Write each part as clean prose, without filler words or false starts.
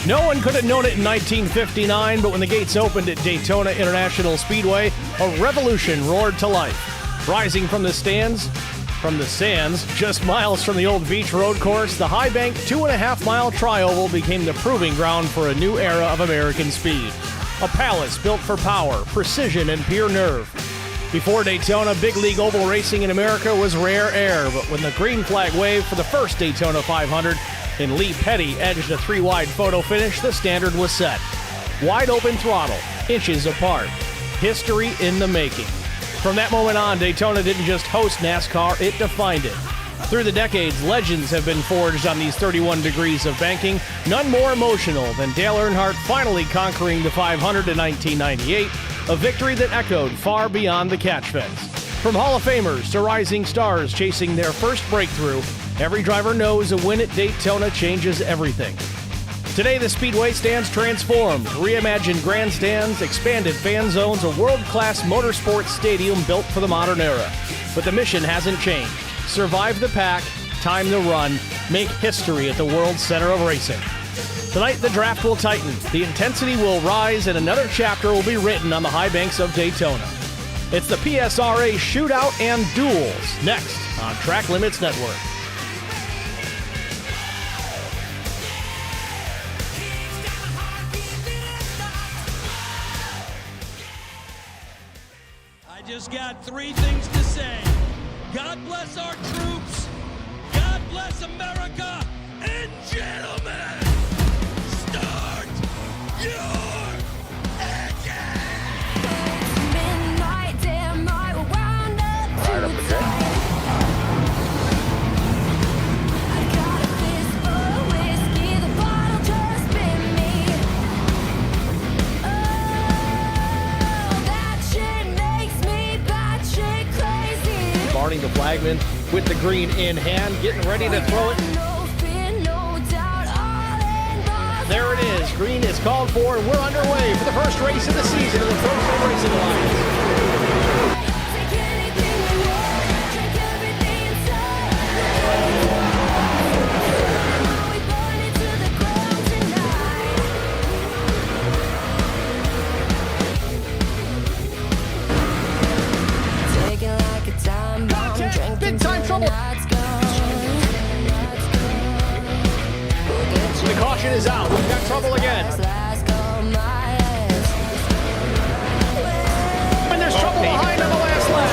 No one could have known it in 1959, but when the gates opened at Daytona International Speedway, a revolution roared to life. Rising from the sands, just miles from the old beach road course, the high bank 2.5-mile tri-oval became the proving ground for a new era of American speed. A palace built for power, precision, and pure nerve. Before Daytona, big league oval racing in America was rare air, but when the green flag waved for the first Daytona 500, and Lee Petty edged a 3-wide photo finish, the standard was set. Wide open throttle, inches apart. History in the making. From that moment on, Daytona didn't just host NASCAR, it defined it. Through the decades, legends have been forged on these 31 degrees of banking, none more emotional than Dale Earnhardt finally conquering the 500 in 1998, a victory that echoed far beyond the catch fence. From Hall of Famers to rising stars chasing their first breakthrough, every driver knows a win at Daytona changes everything. Today, the Speedway stands transformed, reimagined grandstands, expanded fan zones, a world-class motorsports stadium built for the modern era. But the mission hasn't changed. Survive the pack, time the run, make history at the world's center of racing. Tonight, the draft will tighten, the intensity will rise, and another chapter will be written on the high banks of Daytona. It's the PSRA Shootout and Duels, next on Track Limits Network. I just got 3 things to say. God bless our troops, God bless America, and gentlemen, start your engine! Midnight, damn, I wound up too tight. I've got a fistful of whiskey, the bottle just bit me. Oh, that shit makes me batshit crazy. Barney the flagman with the green in hand, getting ready to throw it. No fear, no doubt, all involved. There it is. Green is called for, and we're underway for the first race of the season of the ProSim Racing Alliance. Take anything we want, drink everything inside. We burn it to the ground tonight. Take it like a time bomb, drinking Big time till the trouble. night's gone. The caution is out. We've got trouble again. Last call, my ass. And there's trouble behind on the last lap.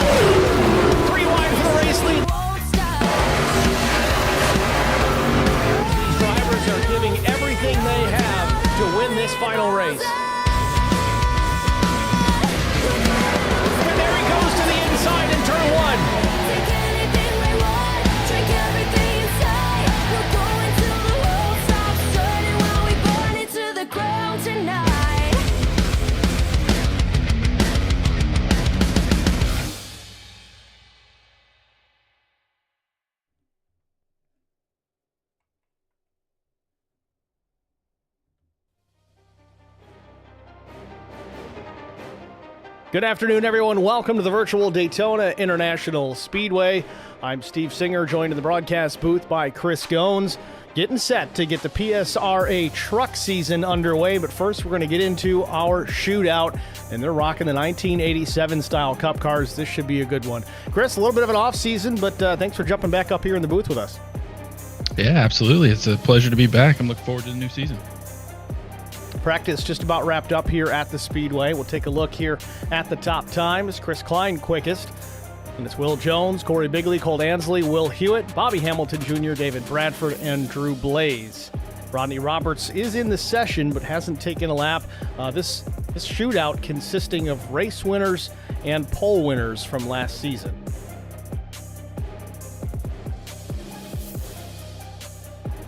3 wide for the race lead. Won't stop. These drivers are giving everything they have to win this final race. And there he goes to the inside in turn 1. Take anything we want, drink everything inside. We're going till the world stops turning while we burn it to the ground tonight. Good afternoon, everyone. Welcome to the virtual Daytona International Speedway. I'm Steve Singer, joined in the broadcast booth by Chris Gones. Getting set to get the PSRA truck season underway, but first we're going to get into our shootout, and they're rocking the 1987 style Cup cars. This should be a good one. Chris, a little bit of an off season, but thanks for jumping back up here in the booth with us. Yeah, absolutely. It's a pleasure to be back. I'm looking forward to the new season. Practice just about wrapped up here at the Speedway. We'll take a look here at the top times. Chris Klein quickest. And it's Will Jones, Corey Bigley, Colt Ansley, Will Hewitt, Bobby Hamilton Jr., David Bradford, and Drew Blaze. Rodney Roberts is in the session but hasn't taken a lap. This shootout consisting of race winners and pole winners from last season.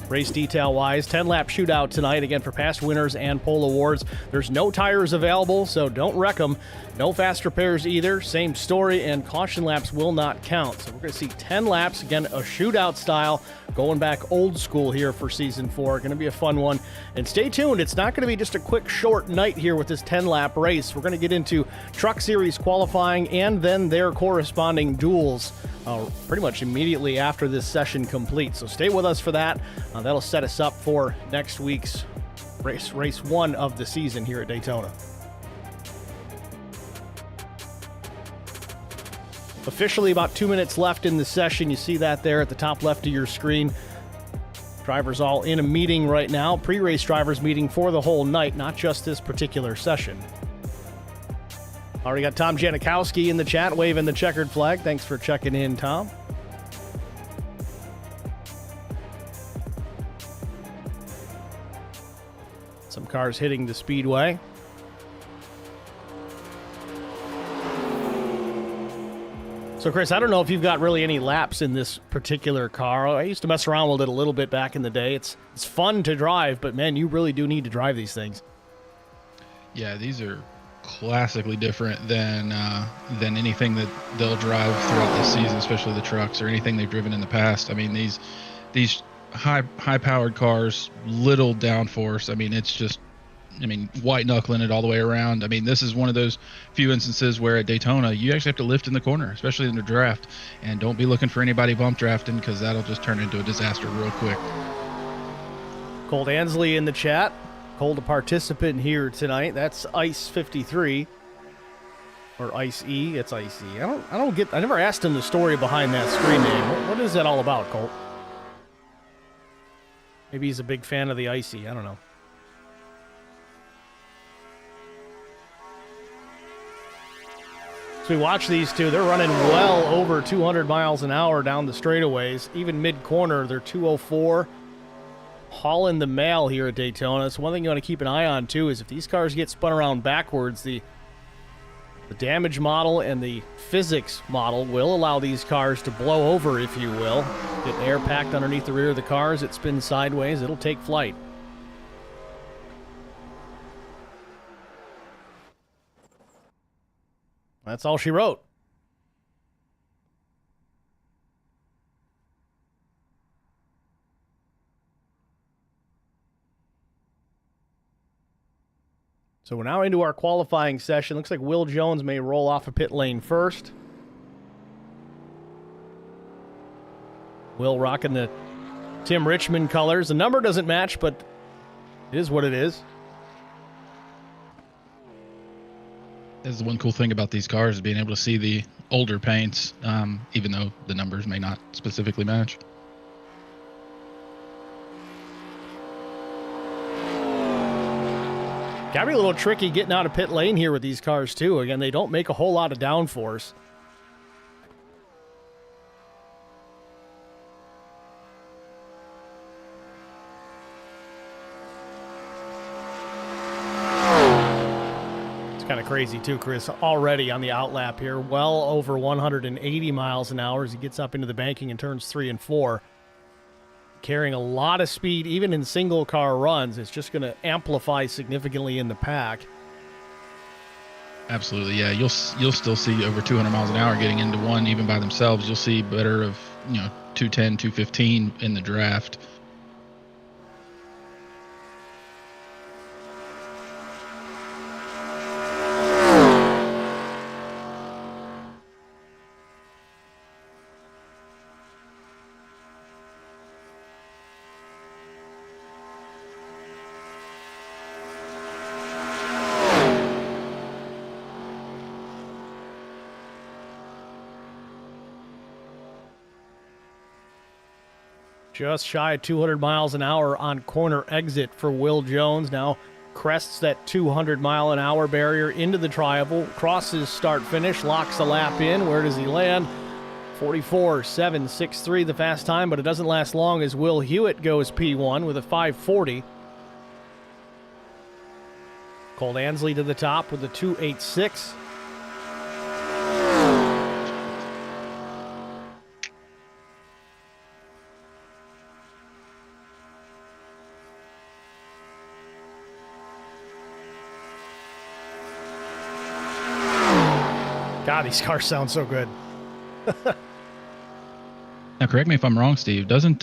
Race detail-wise, 10-lap shootout tonight, again, for past winners and pole awards. There's no tires available, so don't wreck them. No fast repairs either. Same story, and caution laps will not count. So we're going to see 10 laps, again, a shootout style, going back old school here for Season 4. Going to be a fun one. And stay tuned. It's not going to be just a quick, short night here with this 10-lap race. We're going to get into Truck Series qualifying and then their corresponding duels pretty much immediately after this session completes. So stay with us for that. That'll set us up for next week's race 1 of the season here at Daytona. Officially about 2 minutes left in the session. You see that there at the top left of your screen. Drivers all in a meeting right now. Pre-race drivers meeting for the whole night, not just this particular session. Already got Tom Janikowski in the chat waving the checkered flag. Thanks for checking in, Tom. Some cars hitting the speedway. So, Chris, I don't know if you've got really any laps in this particular car. I used to mess around with it a little bit back in the day. It's fun to drive, but, man, you really do need to drive these things. Yeah, these are classically different than anything that they'll drive throughout this season, especially the trucks or anything they've driven in the past. I mean, these high-powered cars, little downforce. I mean, it's just, white knuckling it all the way around. I mean, this is one of those few instances where at Daytona, you actually have to lift in the corner, especially in the draft. And don't be looking for anybody bump drafting, because that'll just turn into a disaster real quick. Colt Ansley in the chat. Colt, a participant here tonight. That's Ice 53. Or Ice E. It's Ice E. I never asked him the story behind that screen name. What is that all about, Colt? Maybe he's a big fan of the Icy. I don't know. So we watch these two. They're running well over 200 miles an hour down the straightaways. Even mid-corner, they're 204. Hauling the mail here at Daytona. So one thing you want to keep an eye on, too, is if these cars get spun around backwards, the damage model and the physics model will allow these cars to blow over, if you will. Get air packed underneath the rear of the cars. It spins sideways. It'll take flight. That's all she wrote. So we're now into our qualifying session. Looks like Will Jones may roll off a pit lane first. Will rocking the Tim Richmond colors. The number doesn't match, but it is what it is. That's the one cool thing about these cars, is being able to see the older paints, even though the numbers may not specifically match. Gotta be a little tricky getting out of pit lane here with these cars, too. Again, they don't make a whole lot of downforce. It's kind of crazy, too, Chris. Already on the outlap here, well over 180 miles an hour as he gets up into the banking and turns 3 and 4. Carrying a lot of speed, even in single-car runs. It's just going to amplify significantly in the pack. Absolutely, yeah. You'll still see over 200 miles an hour getting into one, even by themselves. You'll see better of 210, 215 in the draft. Just shy of 200 miles an hour on corner exit for Will Jones. Now crests that 200-mile-an-hour barrier into the tri-oval, crosses start-finish, locks the lap in. Where does he land? 44.763 the fast time, but it doesn't last long as Will Hewitt goes P1 with a 540. Colt Ansley to the top with a 286. God, these cars sound so good. Now, correct me if I'm wrong, Steve. Isn't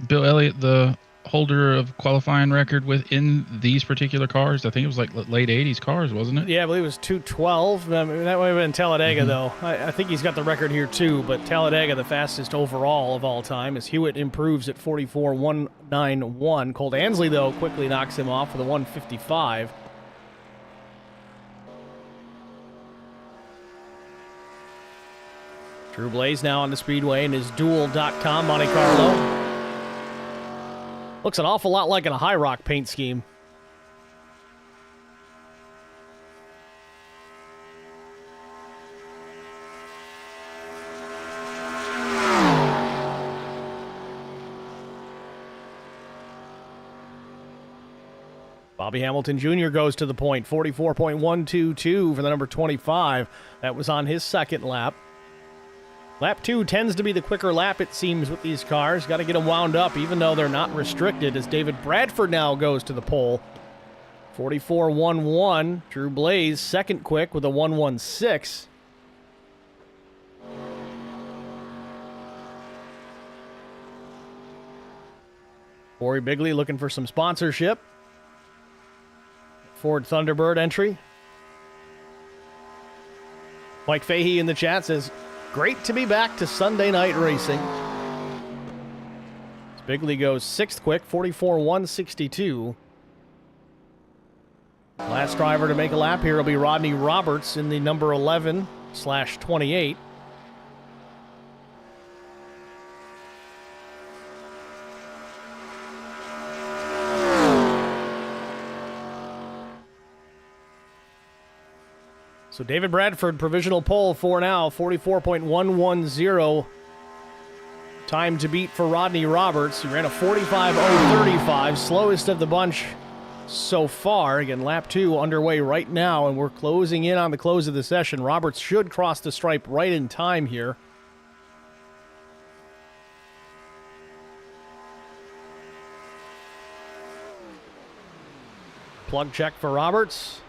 Bill Elliott the holder of qualifying record within these particular cars? I think it was like late 80s cars, wasn't it? Yeah, I believe it was 212. I mean, that would have been Talladega, though. I think he's got the record here, too. But Talladega, the fastest overall of all time, as Hewitt improves at 44.191. Colt Ansley, though, quickly knocks him off with a 155. Drew Blaze now on the Speedway in his Duel.com Monte Carlo. Looks an awful lot like in a High Rock paint scheme. Bobby Hamilton Jr. goes to the point, 44.122 for the number 25. That was on his second lap. Lap 2 tends to be the quicker lap, it seems, with these cars. Got to get them wound up, even though they're not restricted, as David Bradford now goes to the pole. 44.11. Drew Blaze, second quick with a 116. Corey Bigley looking for some sponsorship. Ford Thunderbird entry. Mike Fahey in the chat says, great to be back to Sunday night racing. Bigley goes sixth quick, 44.162. Last driver to make a lap here will be Rodney Roberts in the number 11/28. So David Bradford, provisional pole for now, 44.110. Time to beat for Rodney Roberts. He ran a 45.035, slowest of the bunch so far. Again, lap 2 underway right now, and we're closing in on the close of the session. Roberts should cross the stripe right in time here. Plug check for Roberts.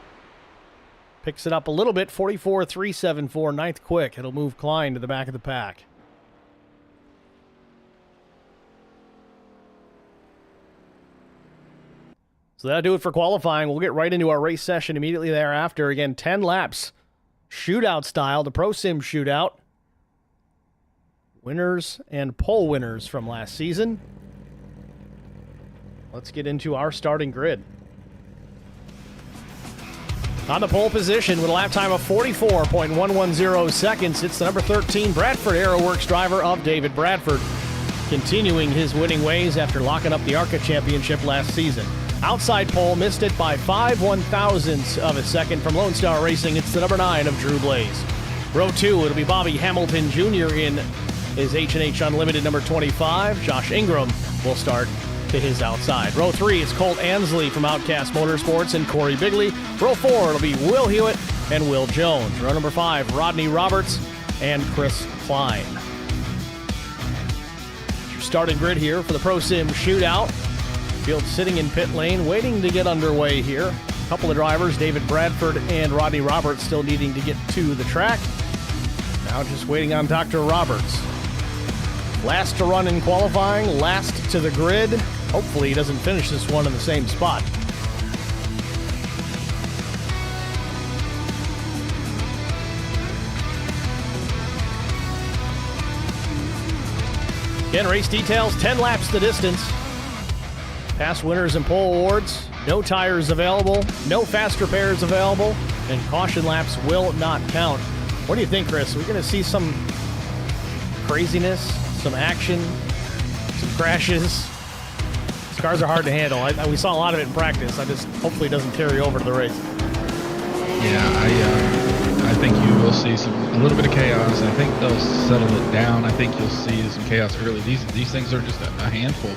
Picks it up a little bit, 44.374, ninth quick. It'll move Klein to the back of the pack. So that'll do it for qualifying. We'll get right into our race session immediately thereafter. Again, 10 laps, shootout style, the ProSim shootout. Winners and pole winners from last season. Let's get into our starting grid. On the pole position with a lap time of 44.110 seconds, it's the number 13 Bradford Aeroworks driver of David Bradford, continuing his winning ways after locking up the ARCA championship last season. Outside pole missed it by 5/1000ths of a second from Lone Star Racing. It's the number 9 of Drew Blaze. Row 2, it'll be Bobby Hamilton Jr. in his H&H Unlimited number 25. Josh Ingram will start to his outside. Row 3 is Colt Ansley from Outcast Motorsports and Corey Bigley. Row 4, it'll be Will Hewitt and Will Jones. Row number 5, Rodney Roberts and Chris Klein. Your starting grid here for the ProSim shootout. Field sitting in pit lane, waiting to get underway here. A couple of drivers, David Bradford and Rodney Roberts, still needing to get to the track. Now just waiting on Dr. Roberts. Last to run in qualifying, last to the grid. Hopefully he doesn't finish this one in the same spot. Again, race details, 10 laps the distance. Past winners and pole awards, no tires available, no fast repairs available, and caution laps will not count. What do you think, Chris? Are we going to see some craziness, some action, some crashes? These cars are hard to handle. We saw a lot of it in practice. Hopefully it doesn't carry over to the race. Yeah, I think you will see a little bit of chaos. I think they'll settle it down. I think you'll see some chaos early. These things are just a handful.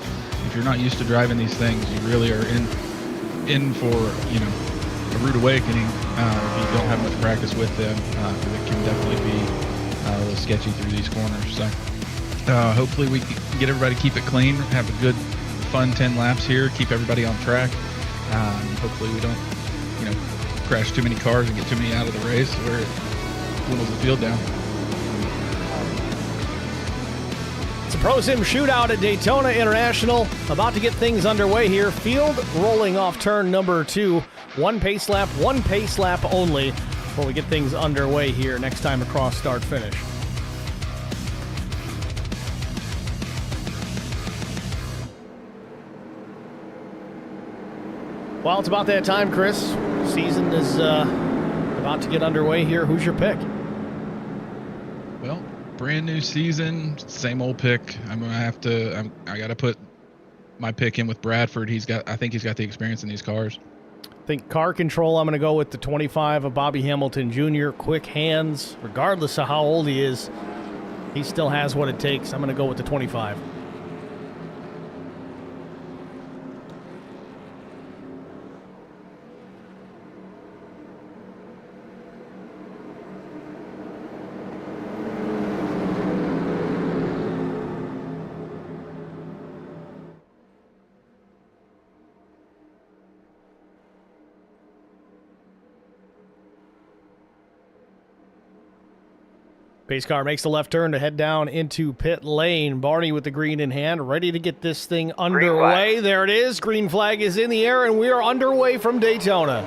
If you're not used to driving these things, you really are in for a rude awakening if you don't have much practice with them. Because it can definitely be a little sketchy through these corners. So hopefully we can get everybody, keep it clean, have a good, fun 10 laps here, keep everybody on track. Hopefully we don't, crash too many cars and get too many out of the race where dwindles the field down. It's a ProSim Shootout at Daytona International. About to get things underway here. Field rolling off turn number 2. One pace lap only before we get things underway here next time across start finish. Well, it's about that time, Chris. Season is about to get underway here. Who's your pick? Well, brand new season, same old pick. I'm gonna have to. I got to put my pick in with Bradford. I think he's got the experience in these cars. I think car control, I'm going to go with the 25 of Bobby Hamilton Jr. Quick hands, regardless of how old he is. He still has what it takes. I'm going to go with the 25. Pace car makes the left turn to head down into pit lane. Barney with the green in hand, ready to get this thing underway. There it is. Green flag is in the air, and we are underway from Daytona.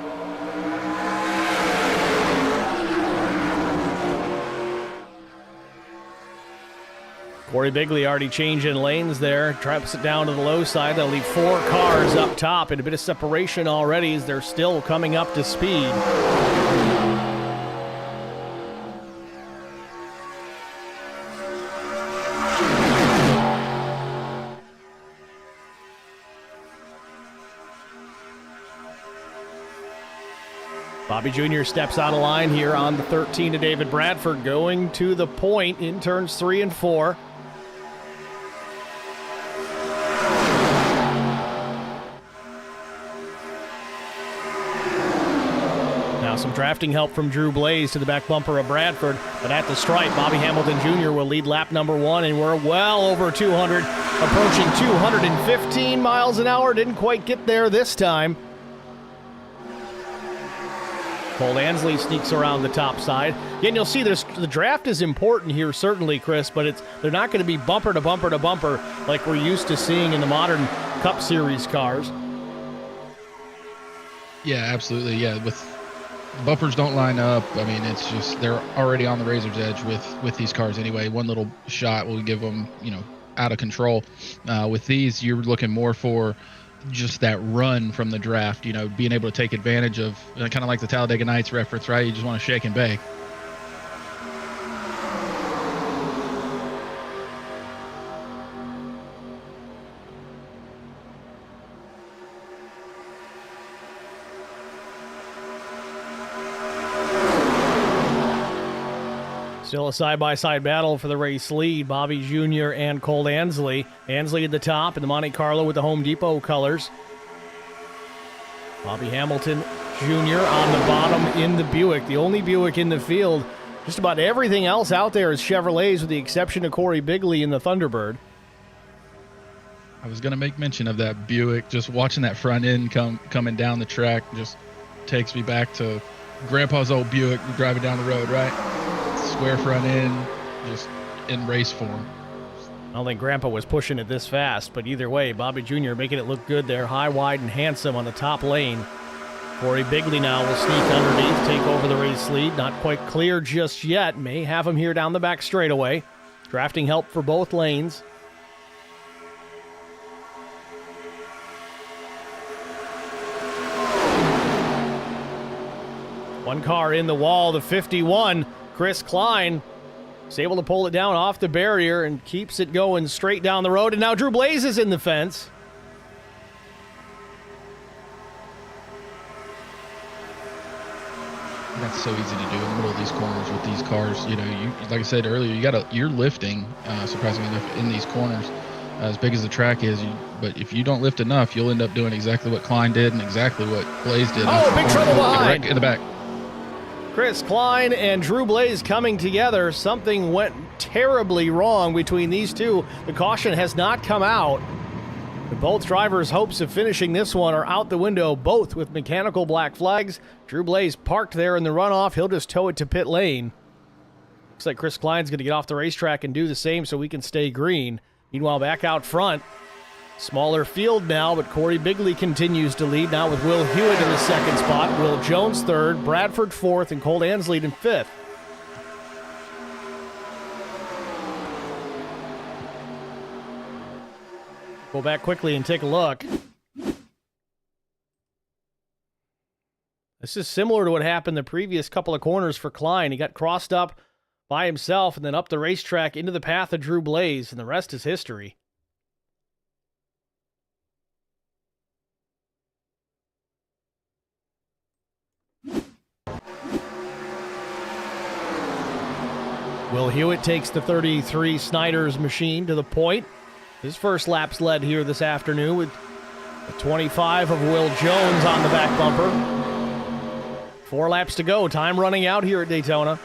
Corey Bigley already changing lanes there. Traps it down to the low side. They'll leave 4 cars up top, and a bit of separation already as they're still coming up to speed. Bobby Jr. steps out of line here on the 13 to David Bradford, going to the point in turns 3 and 4. Now some drafting help from Drew Blaze to the back bumper of Bradford, but at the stripe, Bobby Hamilton Jr. will lead lap number 1, and we're well over 200, approaching 215 miles an hour. Didn't quite get there this time. Cole Ansley sneaks around the top side. Again, you'll see the draft is important here, certainly, Chris, but they're not going to be bumper to bumper to bumper like we're used to seeing in the modern Cup Series cars. Yeah, absolutely. Yeah, with bumpers don't line up. I mean, it's just they're already on the razor's edge with these cars anyway. One little shot will give them, out of control. With these, you're looking more for just that run from the draft, being able to take advantage of, kind of like the Talladega Nights reference, right? You just want to shake and bake. Still a side-by-side battle for the race lead. Bobby Jr. and Cole Ansley. Ansley at the top in the Monte Carlo with the Home Depot colors. Bobby Hamilton Jr. on the bottom in the Buick. The only Buick in the field. Just about everything else out there is Chevrolets with the exception of Corey Bigley in the Thunderbird. I was going to make mention of that Buick. Just watching that front end coming down the track just takes me back to Grandpa's old Buick driving down the road, right? Square front end, just in race form. I don't think Grandpa was pushing it this fast, but either way, Bobby Jr. making it look good there, high, wide, and handsome on the top lane. Corey Bigley now will sneak underneath, take over the race lead. Not quite clear just yet. May have him here down the back straightaway. Drafting help for both lanes. One car in the wall, the 51. Chris Klein is able to pull it down off the barrier and keeps it going straight down the road. And now Drew Blaze is in the fence. That's so easy to do in the middle of these corners with these cars. You like I said earlier, you're lifting, surprisingly enough, in these corners. As big as the track is, but if you don't lift enough, you'll end up doing exactly what Klein did and exactly what Blaze did. Oh, big trouble behind. Right in the back. Chris Klein and Drew Blaze coming together. Something went terribly wrong between these two. The caution has not come out. But both drivers' hopes of finishing this one are out the window, both with mechanical black flags. Drew Blaze parked there in the runoff. He'll just tow it to pit lane. Looks like Chris Klein's going to get off the racetrack and do the same so we can stay green. Meanwhile, back out front, smaller field now, but Corey Bigley continues to lead now with Will Hewitt in the second spot, Will Jones third, Bradford fourth, and Cole Ansley in fifth. Go back quickly and take a look. This is similar to what happened the previous couple of corners for Klein. He got crossed up by himself and then up the racetrack into the path of Drew Blaze, and the rest is history. Will Hewitt takes the 33 Snyder's machine to the point. His first lap's led here this afternoon with the 25 of Will Jones on the back bumper. 4 laps to go. Time running out here at Daytona.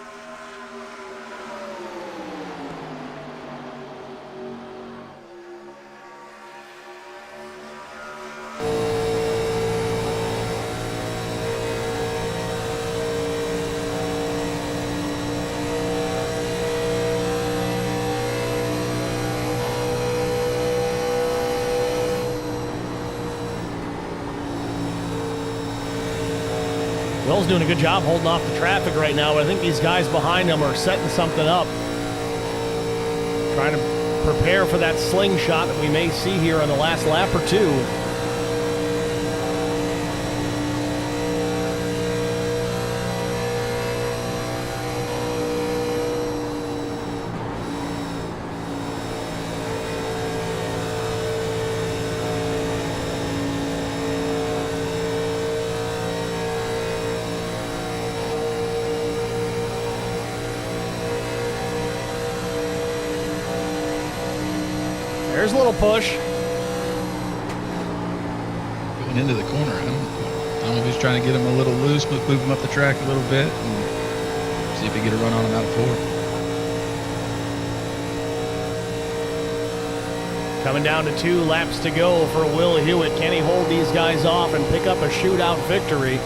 Will's doing a good job holding off the traffic right now, but I think these guys behind him are setting something up. Trying to prepare for that slingshot that we may see here on the last lap or two. There's a little push. Going into the corner. I don't know if he's trying to get him a little loose, but move him up the track a little bit and see if he can get a run on him out of 4. Coming down to 2 laps to go for Will Hewitt. Can he hold these guys off and pick up a shootout victory?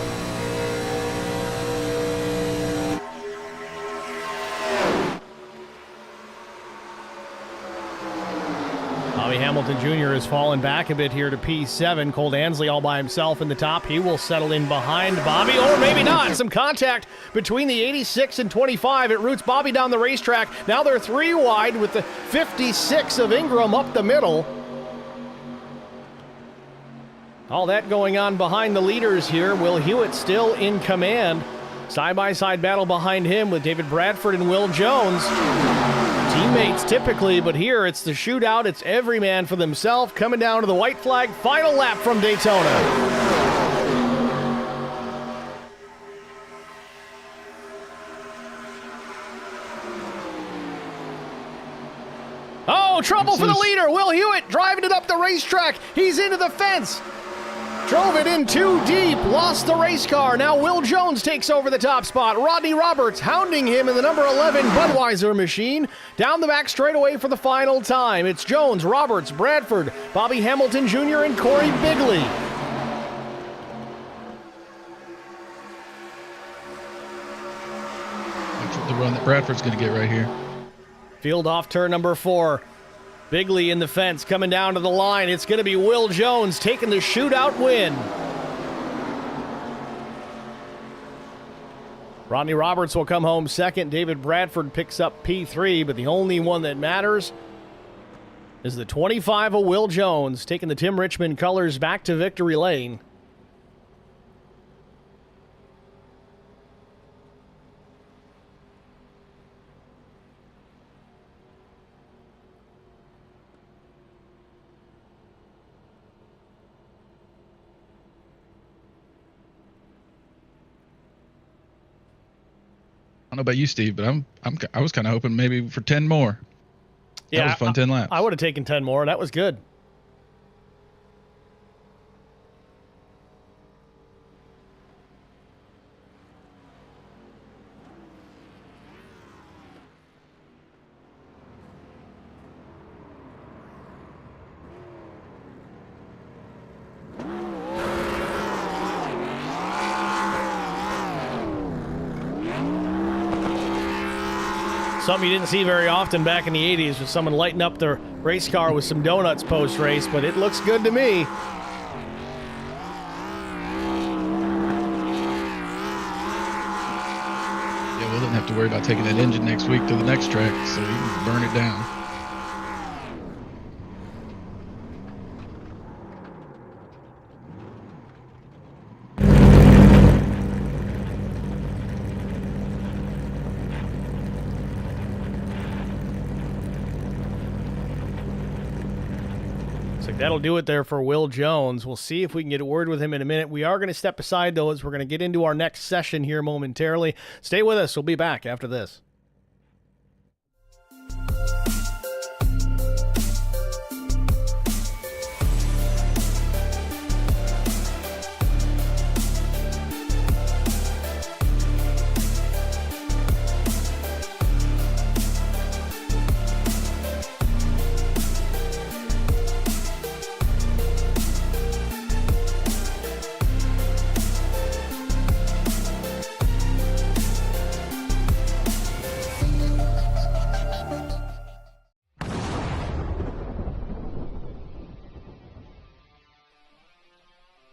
Bobby Hamilton Jr. has fallen back a bit here to P7. Cole Ansley all by himself in the top. He will settle in behind Bobby, or maybe not. Some contact between the 86 and 25. It roots Bobby down the racetrack. Now they're 3 wide with the 56 of Ingram up the middle. All that going on behind the leaders here. Will Hewitt still in command. Side-by-side battle behind him with David Bradford and Will Jones. Teammates typically, but here it's the shootout. It's every man for themselves. Coming down to the white flag. Final lap from Daytona. Oh, trouble for the leader. Will Hewitt driving it up the racetrack. He's into the fence. Drove it in too deep, lost the race car. Now Will Jones takes over the top spot. Rodney Roberts hounding him in the number 11 Budweiser machine. Down the back straightaway for the final time. It's Jones, Roberts, Bradford, Bobby Hamilton Jr., and Corey Bigley. The run that Bradford's going to get right here. Field off turn number 4. Bigley in the fence, coming down to the line. It's going to be Will Jones taking the shootout win. Rodney Roberts will come home second. David Bradford picks up P3, but the only one that matters is the 25 of Will Jones, taking the Tim Richmond colors back to victory lane. I don't know about you, Steve, but I was kind of hoping maybe for 10 more. Yeah, that was fun. 10 laps. I would have taken 10 more. That was good. Something you didn't see very often back in the 80s was someone lighting up their race car with some donuts post-race, but it looks good to me. Yeah, we don't have to worry about taking that engine next week to the next track, so you can burn it down. That'll do it there for Will Jones. We'll see if we can get a word with him in a minute. We are going to step aside, though, as we're going to get into our next session here momentarily. Stay with us. We'll be back after this.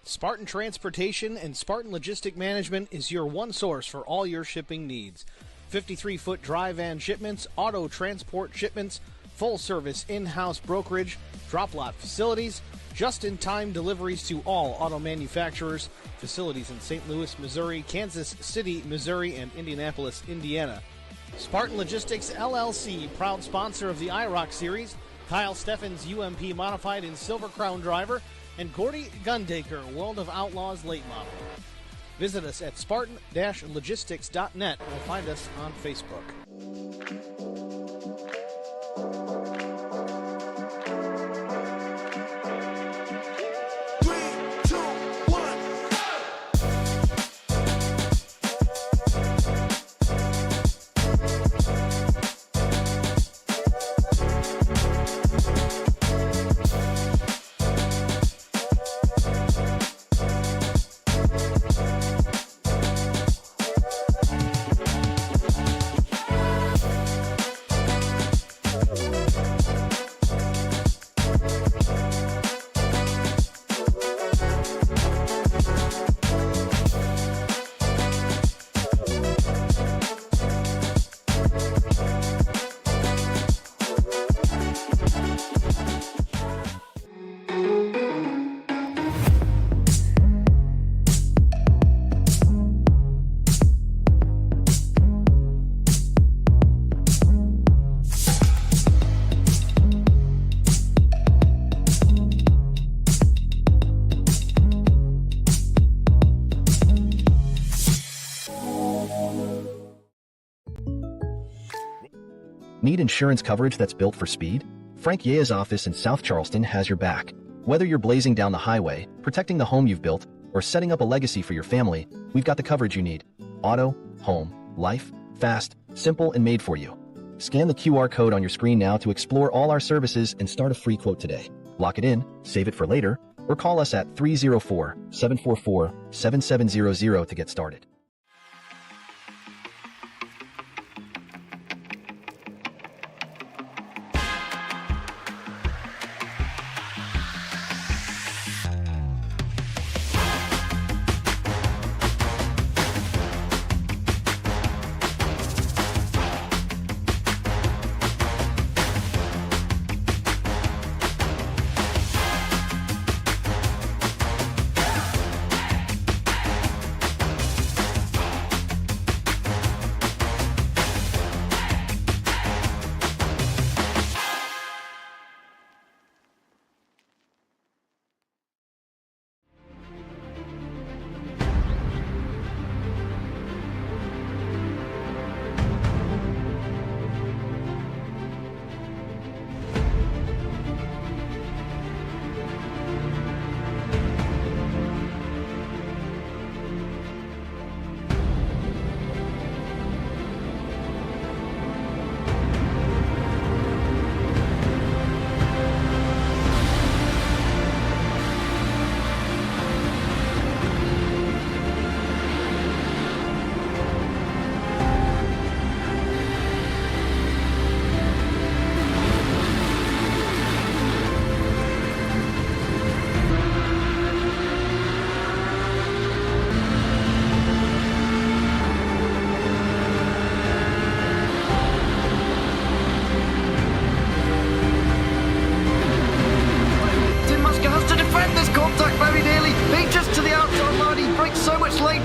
Spartan Transportation and Spartan Logistic Management is your one source for all your shipping needs. 53-foot dry van shipments, auto transport shipments, full-service in-house brokerage, drop-lot facilities, just-in-time deliveries to all auto manufacturers, facilities in St. Louis, Missouri, Kansas City, Missouri, and Indianapolis, Indiana. Spartan Logistics LLC, proud sponsor of the IROC Series, Kyle Steffens UMP Modified and Silver Crown Driver, and Gordy Gundaker, World of Outlaws late model. Visit us at spartan-logistics.net or find us on Facebook. Need insurance coverage that's built for speed? Frank Yea's office in South Charleston has your back. Whether you're blazing down the highway, protecting the home you've built, or setting up a legacy for your family, we've got the coverage you need. Auto, home, life, fast, simple, and made for you. Scan the QR code on your screen now to explore all our services and start a free quote today. Lock it in, save it for later, or call us at 304-744-7700 to get started.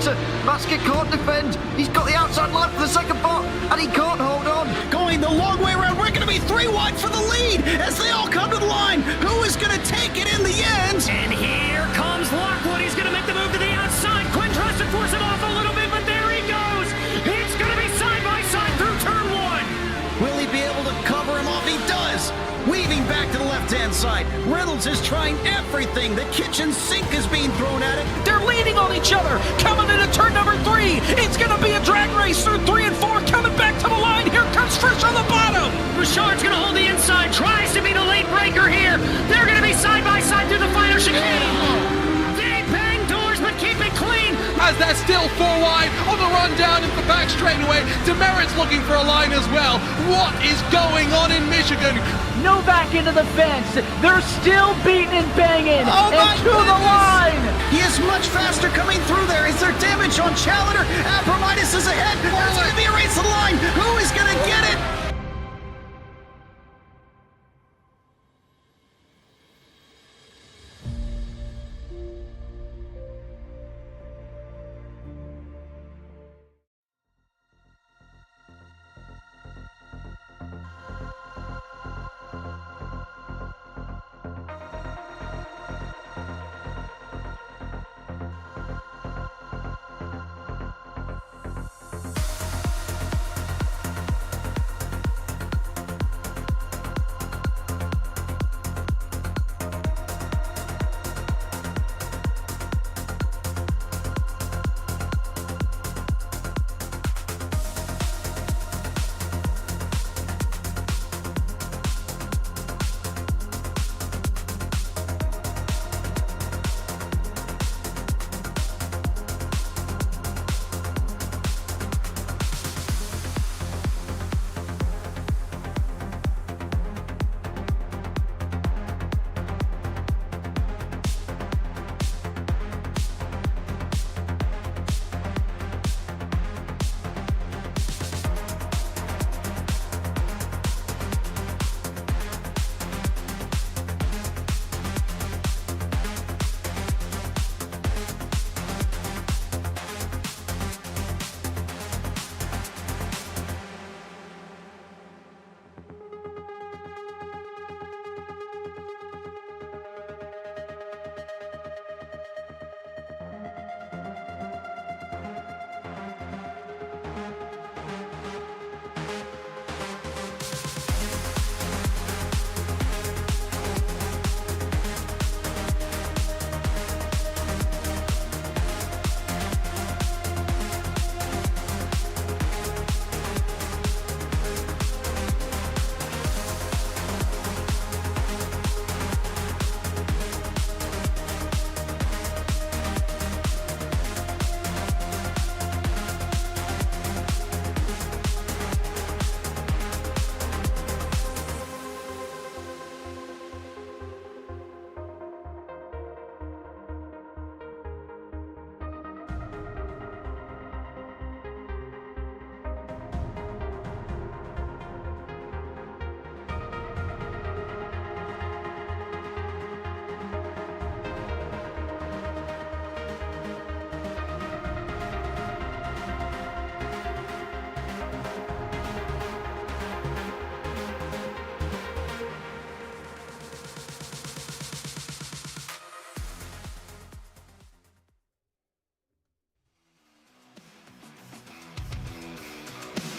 to basket, can't defend. He's got the outside line for the second part, and he can't hold on. Going the long way around. We're going to be 3 wide for the lead as they all come to the line. Who is going to take it in the end? And here comes Lockwood. He's going to make the move to the outside. Quinn tries to force him off a little bit, but there he goes. It's going to be side by side through turn 1. Will he be able to cover him off? He does. Weaving back to the left-hand side. Reynolds is trying everything. The kitchen sink is being thrown at it. They're leaning on each other. Coming into turn number 3. It's going to be a drag race through 3 and 4. Coming back to the line. Here comes Trish on the bottom. Richard's going to hold the inside. Tries to be the late breaker here. They're going to be side by side through the final chicane. They bang doors, but keep it clean. As they're still 4 wide on the run down into the back straightaway. Demerit's looking for a line as well. What is going on in Michigan? Novak into the fence. They're still beating and banging. Oh and to the line. He is much faster coming through there. Is there damage on Challenger? Abramitis is ahead. There's going to be a race to the line. Who is going to get it?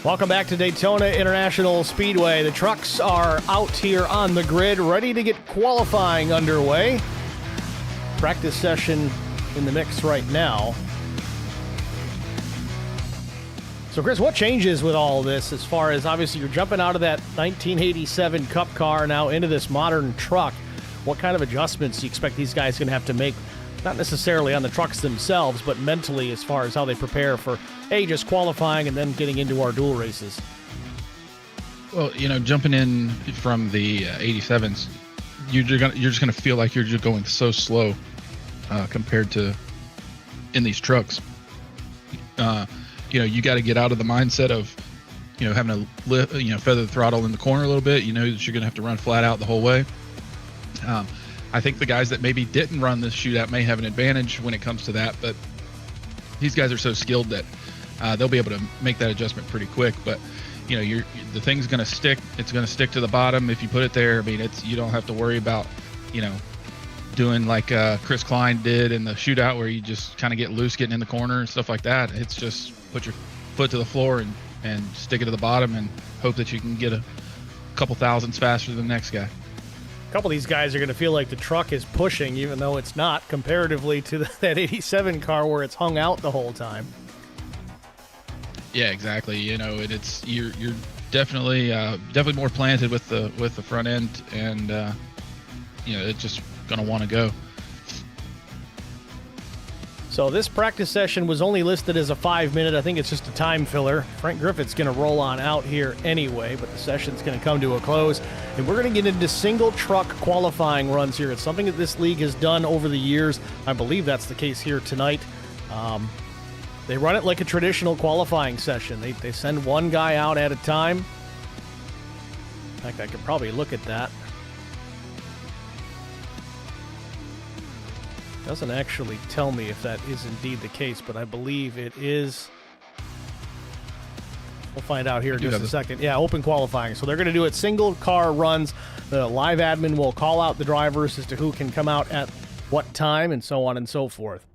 Welcome back to Daytona International Speedway. The trucks are out here on the grid, ready to get qualifying underway. Practice session in the mix right now. So, Chris, what changes with all this as far as, obviously, you're jumping out of that 1987 Cup car now into this modern truck? What kind of adjustments do you expect these guys going to have to make? Not necessarily on the trucks themselves, but mentally as far as how they prepare for, just qualifying and then getting into our dual races. Well, jumping in from the 87s, you're just going to feel like you're just going so slow compared to in these trucks. You got to get out of the mindset of, having to lift, feather the throttle in the corner a little bit. You know that you're going to have to run flat out the whole way. I think the guys that maybe didn't run this shootout may have an advantage when it comes to that, but these guys are so skilled that they'll be able to make that adjustment pretty quick. But the thing's going to stick. It's going to stick to the bottom if you put it there. I mean, you don't have to worry about doing like Chris Klein did in the shootout, where you just kind of get loose getting in the corner and stuff like that. It's just put your foot to the floor and stick it to the bottom and hope that you can get a couple thousandths faster than the next guy. A couple of these guys are going to feel like the truck is pushing, even though it's not, comparatively to that 87 car where it's hung out the whole time. Yeah, exactly. It's you're definitely more planted with the front end, and it's just gonna want to go. So this practice session was only listed as a 5-minute. I think it's just a time filler. Frank Griffith's going to roll on out here anyway, but the session's going to come to a close. And we're going to get into single truck qualifying runs here. It's something that this league has done over the years. I believe that's the case here tonight. They run it like a traditional qualifying session. They send one guy out at a time. In fact, I could probably look at that. Doesn't actually tell me if that is indeed the case, but I believe it is. We'll find out here in just a second. Yeah, open qualifying. So they're going to do it single car runs. The live admin will call out the drivers as to who can come out at what time and so on and so forth.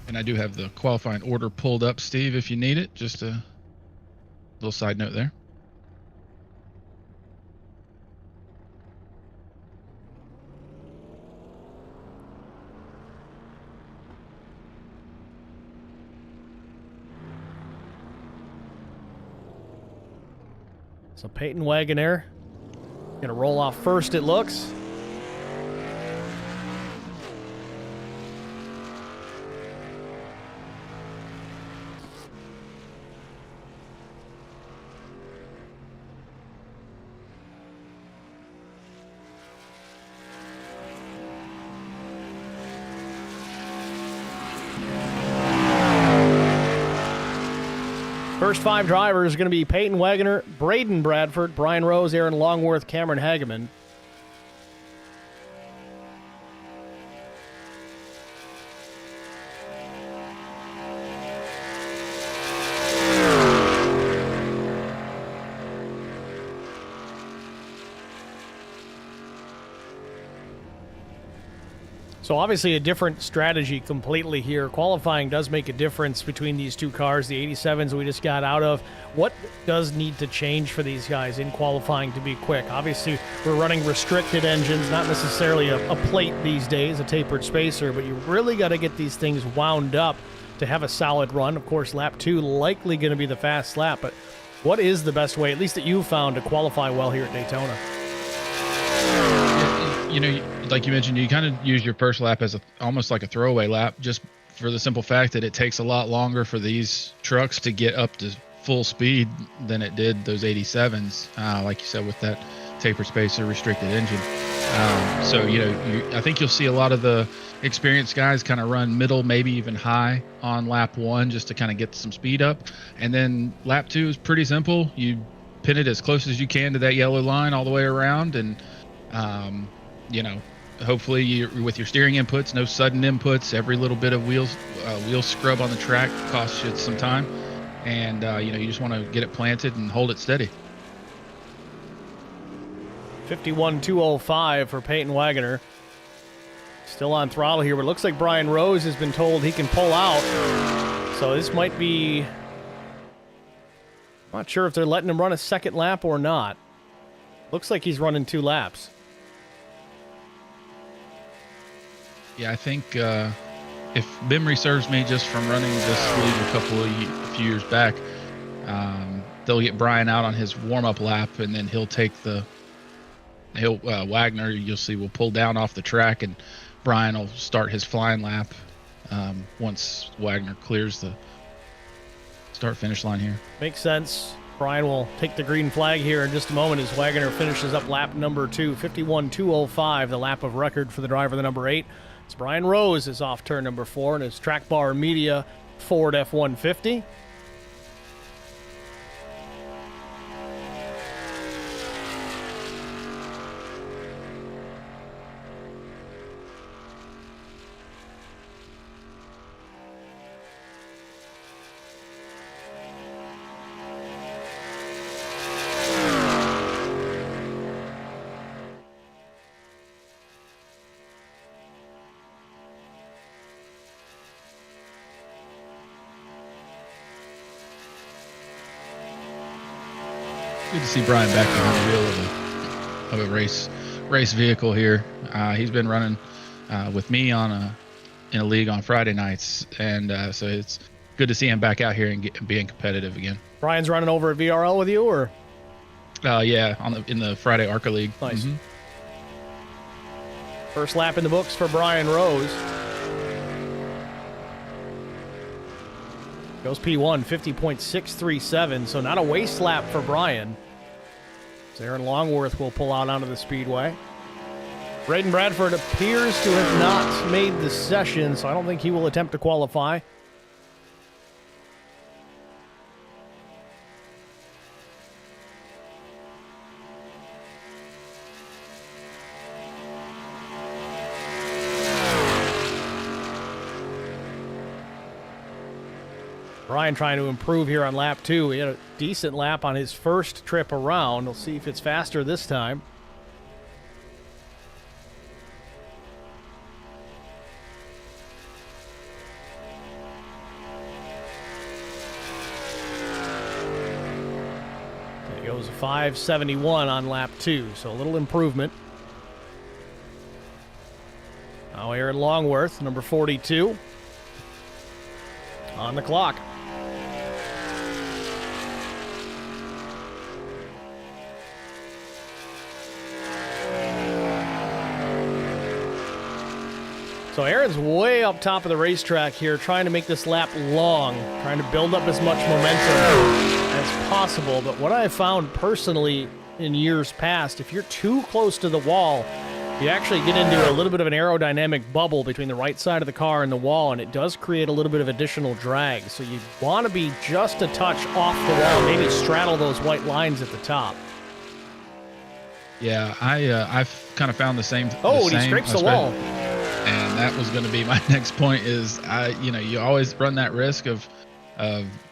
And I do have the qualifying order pulled up, Steve, if you need it. Just a little side note there. So Peyton Wagoner going to roll off first, it looks. First 5 drivers are going to be Peyton Wagoner, Braden Bradford, Brian Rose, Aaron Longworth, Cameron Hageman. So obviously a different strategy completely here. Qualifying does make a difference between these two cars, the 87s we just got out of. What does need to change for these guys in qualifying to be quick? Obviously, we're running restricted engines, not necessarily a plate these days, a tapered spacer, but you really got to get these things wound up to have a solid run. Of course, lap 2 likely going to be the fast lap, but what is the best way, at least that you've found, to qualify well here at Daytona? Like you mentioned, you kind of use your first lap as almost like a throwaway lap, just for the simple fact that it takes a lot longer for these trucks to get up to full speed than it did those 87s, like you said, with that taper spacer restricted engine. So I think you'll see a lot of the experienced guys kind of run middle, maybe even high on lap 1 just to kind of get some speed up. And then lap 2 is pretty simple. You pin it as close as you can to that yellow line all the way around, and hopefully with your steering inputs, no sudden inputs. Every little bit of wheel scrub on the track costs you some time, and you just want to get it planted and hold it steady. 51.205 for Peyton Wagoner. Still on throttle here, but it looks like Brian Rose has been told he can pull out. So this might be... I'm not sure if they're letting him run a second lap or not. Looks like he's running 2 laps. Yeah, I think if memory serves me, just from running this league a few years back, they'll get Brian out on his warm-up lap, and then he'll take Wagner, you'll see, will pull down off the track, and Brian will start his flying lap once Wagner clears the start-finish line here. Makes sense. Brian will take the green flag here in just a moment as Wagoner finishes up lap number 2, 51.205, the lap of record for the driver, the number 8. It's Brian Rose is off turn number 4 in his Track Bar Media Ford F-150. Good to see Brian back behind the wheel of a race vehicle here. He's been running with me in a league on Friday nights, and so it's good to see him back out here and being competitive again. Brian's running over at VRL with you, or? Yeah, in the Friday ARCA League. Nice. Mm-hmm. First lap in the books for Brian Rose. Goes P1, 50.637, so not a waste lap for Brian. So Aaron Longworth will pull out onto the speedway. Braden Bradford appears to have not made the session, so I don't think he will attempt to qualify. Brian trying to improve here on lap 2. He had a decent lap on his first trip around. We'll see if it's faster this time. There goes a 5:71 on lap 2, so a little improvement. Now Aaron Longworth, number 42, on the clock. So Aaron's way up top of the racetrack here, trying to make this lap long, trying to build up as much momentum as possible. But what I've found personally in years past, if you're too close to the wall, you actually get into a little bit of an aerodynamic bubble between the right side of the car and the wall, and it does create a little bit of additional drag. So you want to be just a touch off the wall, maybe straddle those white lines at the top. Yeah, I've kind of found the same. Oh, and he scrapes the wall. And that was going to be my next point is you always run that risk of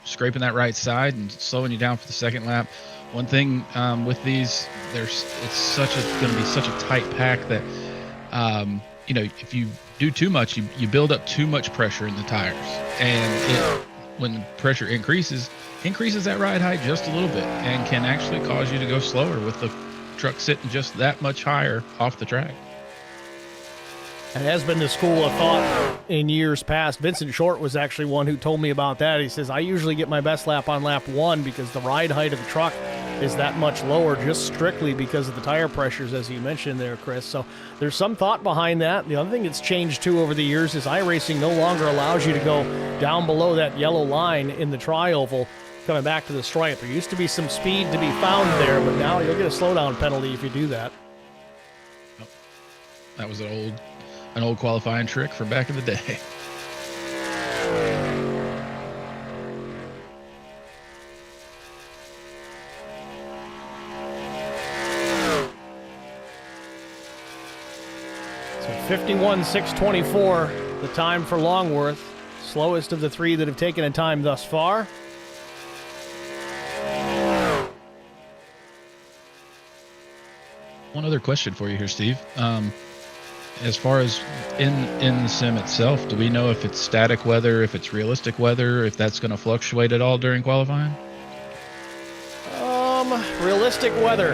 scraping that right side and slowing you down for the second lap. One thing with these, it's going to be such a tight pack that if you do too much, you build up too much pressure in the tires, and when pressure increases that ride height just a little bit, and can actually cause you to go slower with the truck sitting just that much higher off the track. It has been the school of thought in years past. Vincent Short was actually one who told me about that. He says, I usually get my best lap on lap 1 because the ride height of the truck is that much lower, just strictly because of the tire pressures, as you mentioned there, Chris. So there's some thought behind that. The other thing that's changed, too, over the years is iRacing no longer allows you to go down below that yellow line in the tri-oval coming back to the stripe. There used to be some speed to be found there, but now you'll get a slowdown penalty if you do that. That was an old qualifying trick from back in the day. So 51.624, the time for Longworth. Slowest of the three that have taken a time thus far. One other question for you here, Steve. As far as in the sim itself, do we know if it's static weather, if it's realistic weather, if that's going to fluctuate at all during qualifying? Realistic weather.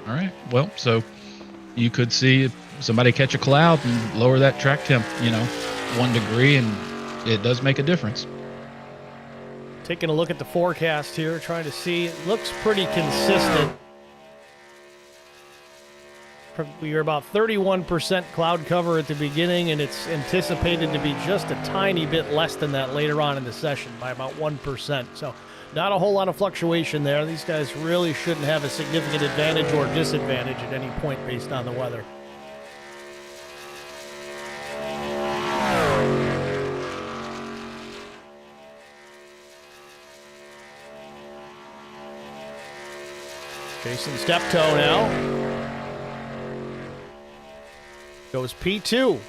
All right. Well, so you could see somebody catch a cloud and lower that track temp, 1 degree, and it does make a difference. Taking a look at the forecast here, trying to see. It looks pretty consistent. We are about 31% cloud cover at the beginning, and it's anticipated to be just a tiny bit less than that later on in the session by about 1%. So not a whole lot of fluctuation there. These guys really shouldn't have a significant advantage or disadvantage at any point based on the weather. Jason Steptoe now. Goes P2.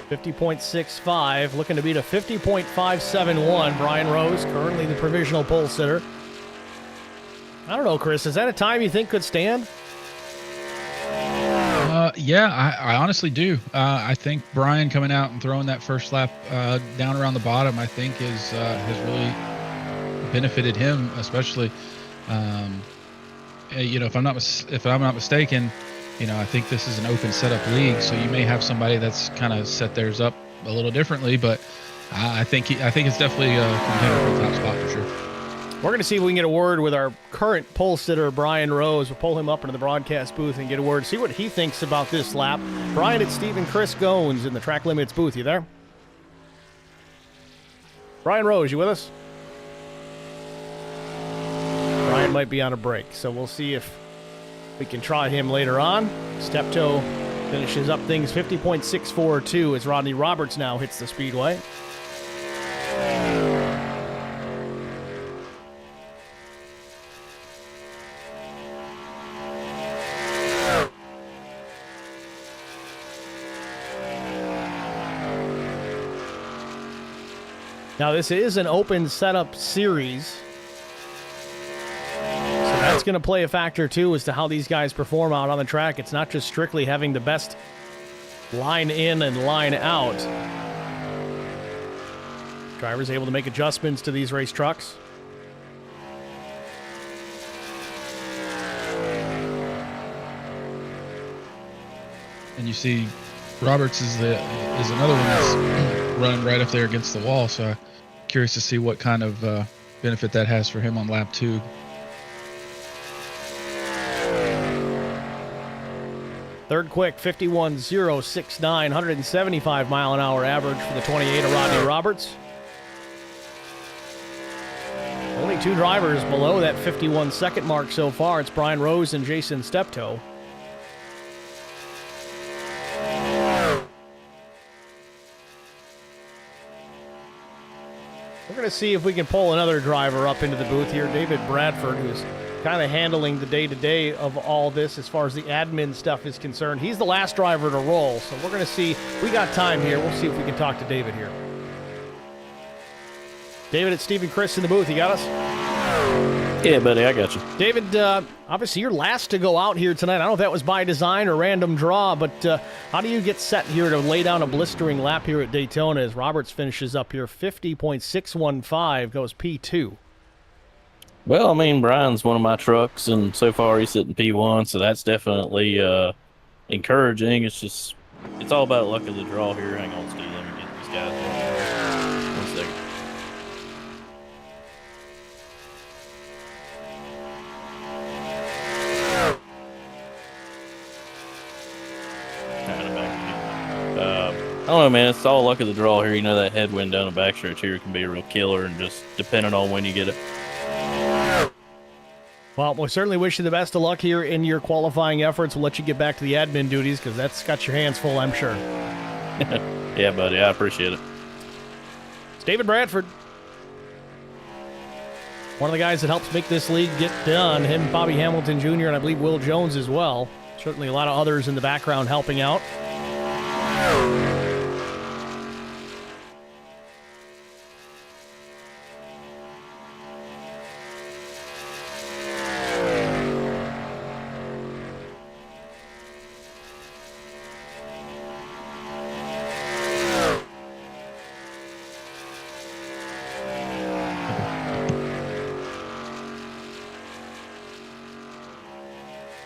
50.65, looking to beat a 50.571. Brian Rose, currently the provisional pole sitter. I don't know, Chris, is that a time you think could stand? Yeah, I honestly do. I think Brian coming out and throwing that first lap down around the bottom, I think has really benefited him, especially. If I'm not mistaken, I think this is an open setup league, so you may have somebody that's kind of set theirs up a little differently, but I think it's definitely a contender for the top spot for sure. We're going to see if we can get a word with our current pole sitter, Brian Rose. We'll pull him up into the broadcast booth and get a word, see what he thinks about this lap. Brian, it's Steve and Chris Goins in the Track Limits booth. You there? Brian Rose, you with us? Brian might be on a break, so we'll see if we can try him later on. Steptoe finishes up things 50.642 as Rodney Roberts now hits the Speedway. Now, this is an open setup series, so that's going to play a factor, too, as to how these guys perform out on the track. It's not just strictly having the best line in and line out. Drivers able to make adjustments to these race trucks. And you see Roberts is another one that's running right up there against the wall, so curious to see what kind of benefit that has for him on lap 2. Third quick, 51.069, 175 mile an hour average for the 28 of Rodney Roberts. Only 2 drivers below that 51 second mark so far. It's Brian Rose and Jason Steptoe. We're going to see if we can pull another driver up into the booth here. David Bradford, who's kind of handling the day-to-day of all this as far as the admin stuff is concerned. He's the last driver to roll, so we're going to see. We got time here. We'll see if we can talk to David here. David, it's Steve and Chris in the booth. You got us? Yeah, buddy, I got you. David, obviously you're last to go out here tonight. I don't know if that was by design or random draw, but how do you get set here to lay down a blistering lap here at Daytona as Roberts finishes up here 50.615, goes P2? Well, I mean, Brian's one of my trucks, and so far he's sitting P1, so that's definitely encouraging. It's all about luck of the draw here. Hang on, Steve, let me get these guys on. 1 second. I don't know, man. It's all luck of the draw here. You know that headwind down the backstretch here can be a real killer, and just depending on when you get it. Well, we certainly wish you the best of luck here in your qualifying efforts. We'll let you get back to the admin duties because that's got your hands full, I'm sure. Yeah, buddy. I appreciate it. It's David Bradford. One of the guys that helps make this league get done. Him, Bobby Hamilton Jr., and I believe Will Jones as well. Certainly a lot of others in the background helping out.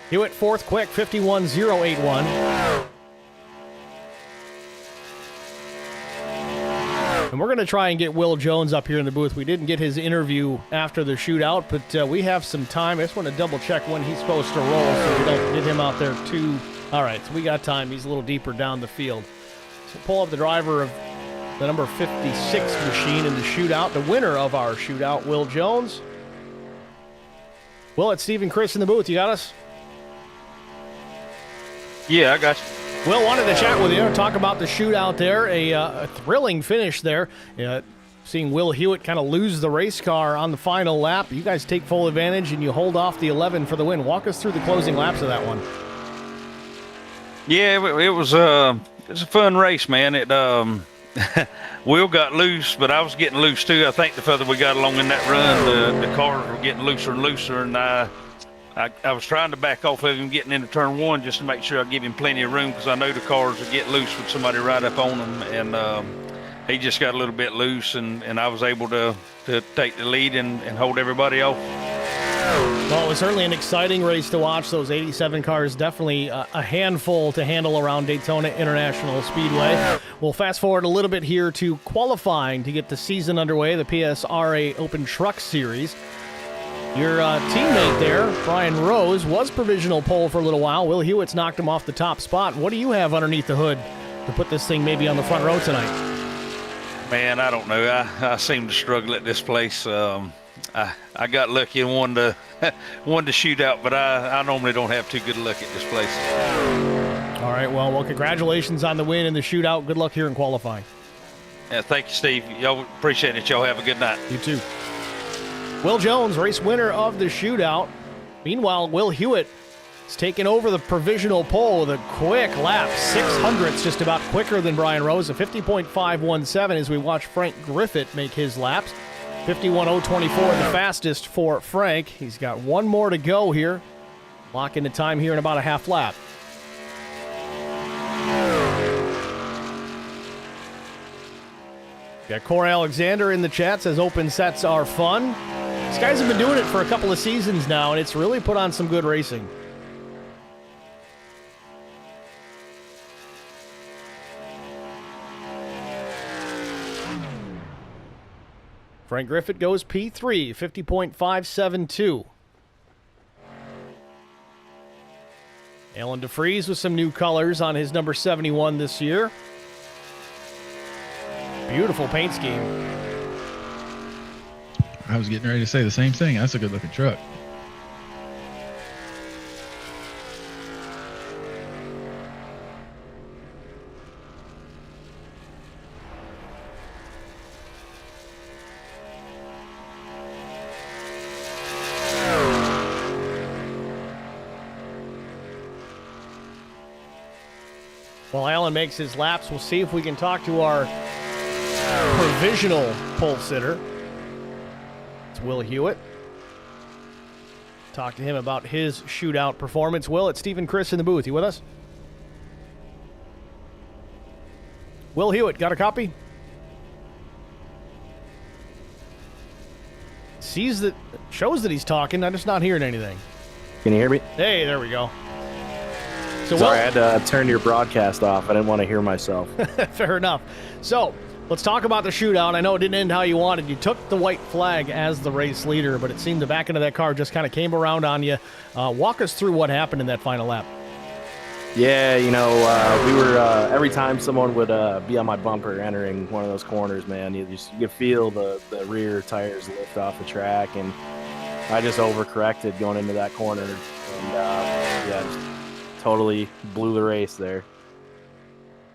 Hewitt fourth quick, 51.081. And we're going to try and get Will Jones up here in the booth. We didn't get his interview after the shootout, but we have some time. I just want to double check when he's supposed to roll so we don't get him out there too. All right, so we got time. He's a little deeper down the field. So pull up the driver of the number 56 machine in the shootout, the winner of our shootout, Will Jones. Will, it's Steve and Chris in the booth. You got us? Yeah, I got you. Will, wanted to chat with you, talk about the shootout there. A thrilling finish there. Seeing Will Hewitt kind of lose the race car on the final lap. You guys take full advantage and you hold off the 11 for the win. Walk us through the closing laps of that one. Yeah, it was a fun race, man. Will got loose, but I was getting loose too. I think the further we got along in that run, the cars were getting looser and looser, and I was trying to back off of him getting into turn 1 just to make sure I give him plenty of room because I know the cars would get loose with somebody right up on them. And he just got a little bit loose, and I was able to take the lead and hold everybody off. Well, it was certainly an exciting race to watch. Those 87 cars, definitely a handful to handle around Daytona International Speedway. We'll fast forward a little bit here to qualifying to get the season underway, the PSRA Open Truck Series. Your teammate there, Brian Rose, was provisional pole for a little while. Will Hewitt's knocked him off the top spot. What do you have underneath the hood to put this thing maybe on the front row tonight? Man, I don't know. I seem to struggle at this place. I got lucky and won the shootout, but I normally don't have too good luck at this place. All right, well, congratulations on the win in the shootout. Good luck here in qualifying. Yeah, thank you, Steve. Y'all appreciate it. Y'all have a good night. You too. Will Jones, race winner of the shootout. Meanwhile, Will Hewitt has taken over the provisional pole with a quick lap. 600ths, just about quicker than Brian Rose. A 50.517 as we watch Frank Griffith make his laps. 51.024, the fastest for Frank. He's got one more to go here. Lock in the time here in about a half lap. Got Corey Alexander in the chat, says open sets are fun. These guys have been doing it for a couple of seasons now, and it's really put on some good racing. Frank Griffith goes P3, 50.572. Alan DeFries with some new colors on his number 71 this year. Beautiful paint scheme. I was getting ready to say the same thing. That's a good looking truck. While Alan makes his laps, we'll see if we can talk to our provisional pole sitter. It's Will Hewitt. Talk to him about his shootout performance. Will, it's Steve and Chris in the booth. You with us? Will Hewitt, got a copy? Shows that he's talking. I'm just not hearing anything. Can you hear me? Hey, there we go. So Sorry, I had to turn your broadcast off. I didn't want to hear myself. Fair enough. So, let's talk about the shootout. I know it didn't end how you wanted. You took the white flag as the race leader, but it seemed the back end of that car just kind of came around on you. Walk us through what happened in that final lap. Yeah, we were every time someone would be on my bumper entering one of those corners, man, you could feel the rear tires lift off the track, and I just overcorrected going into that corner, and just totally blew the race there.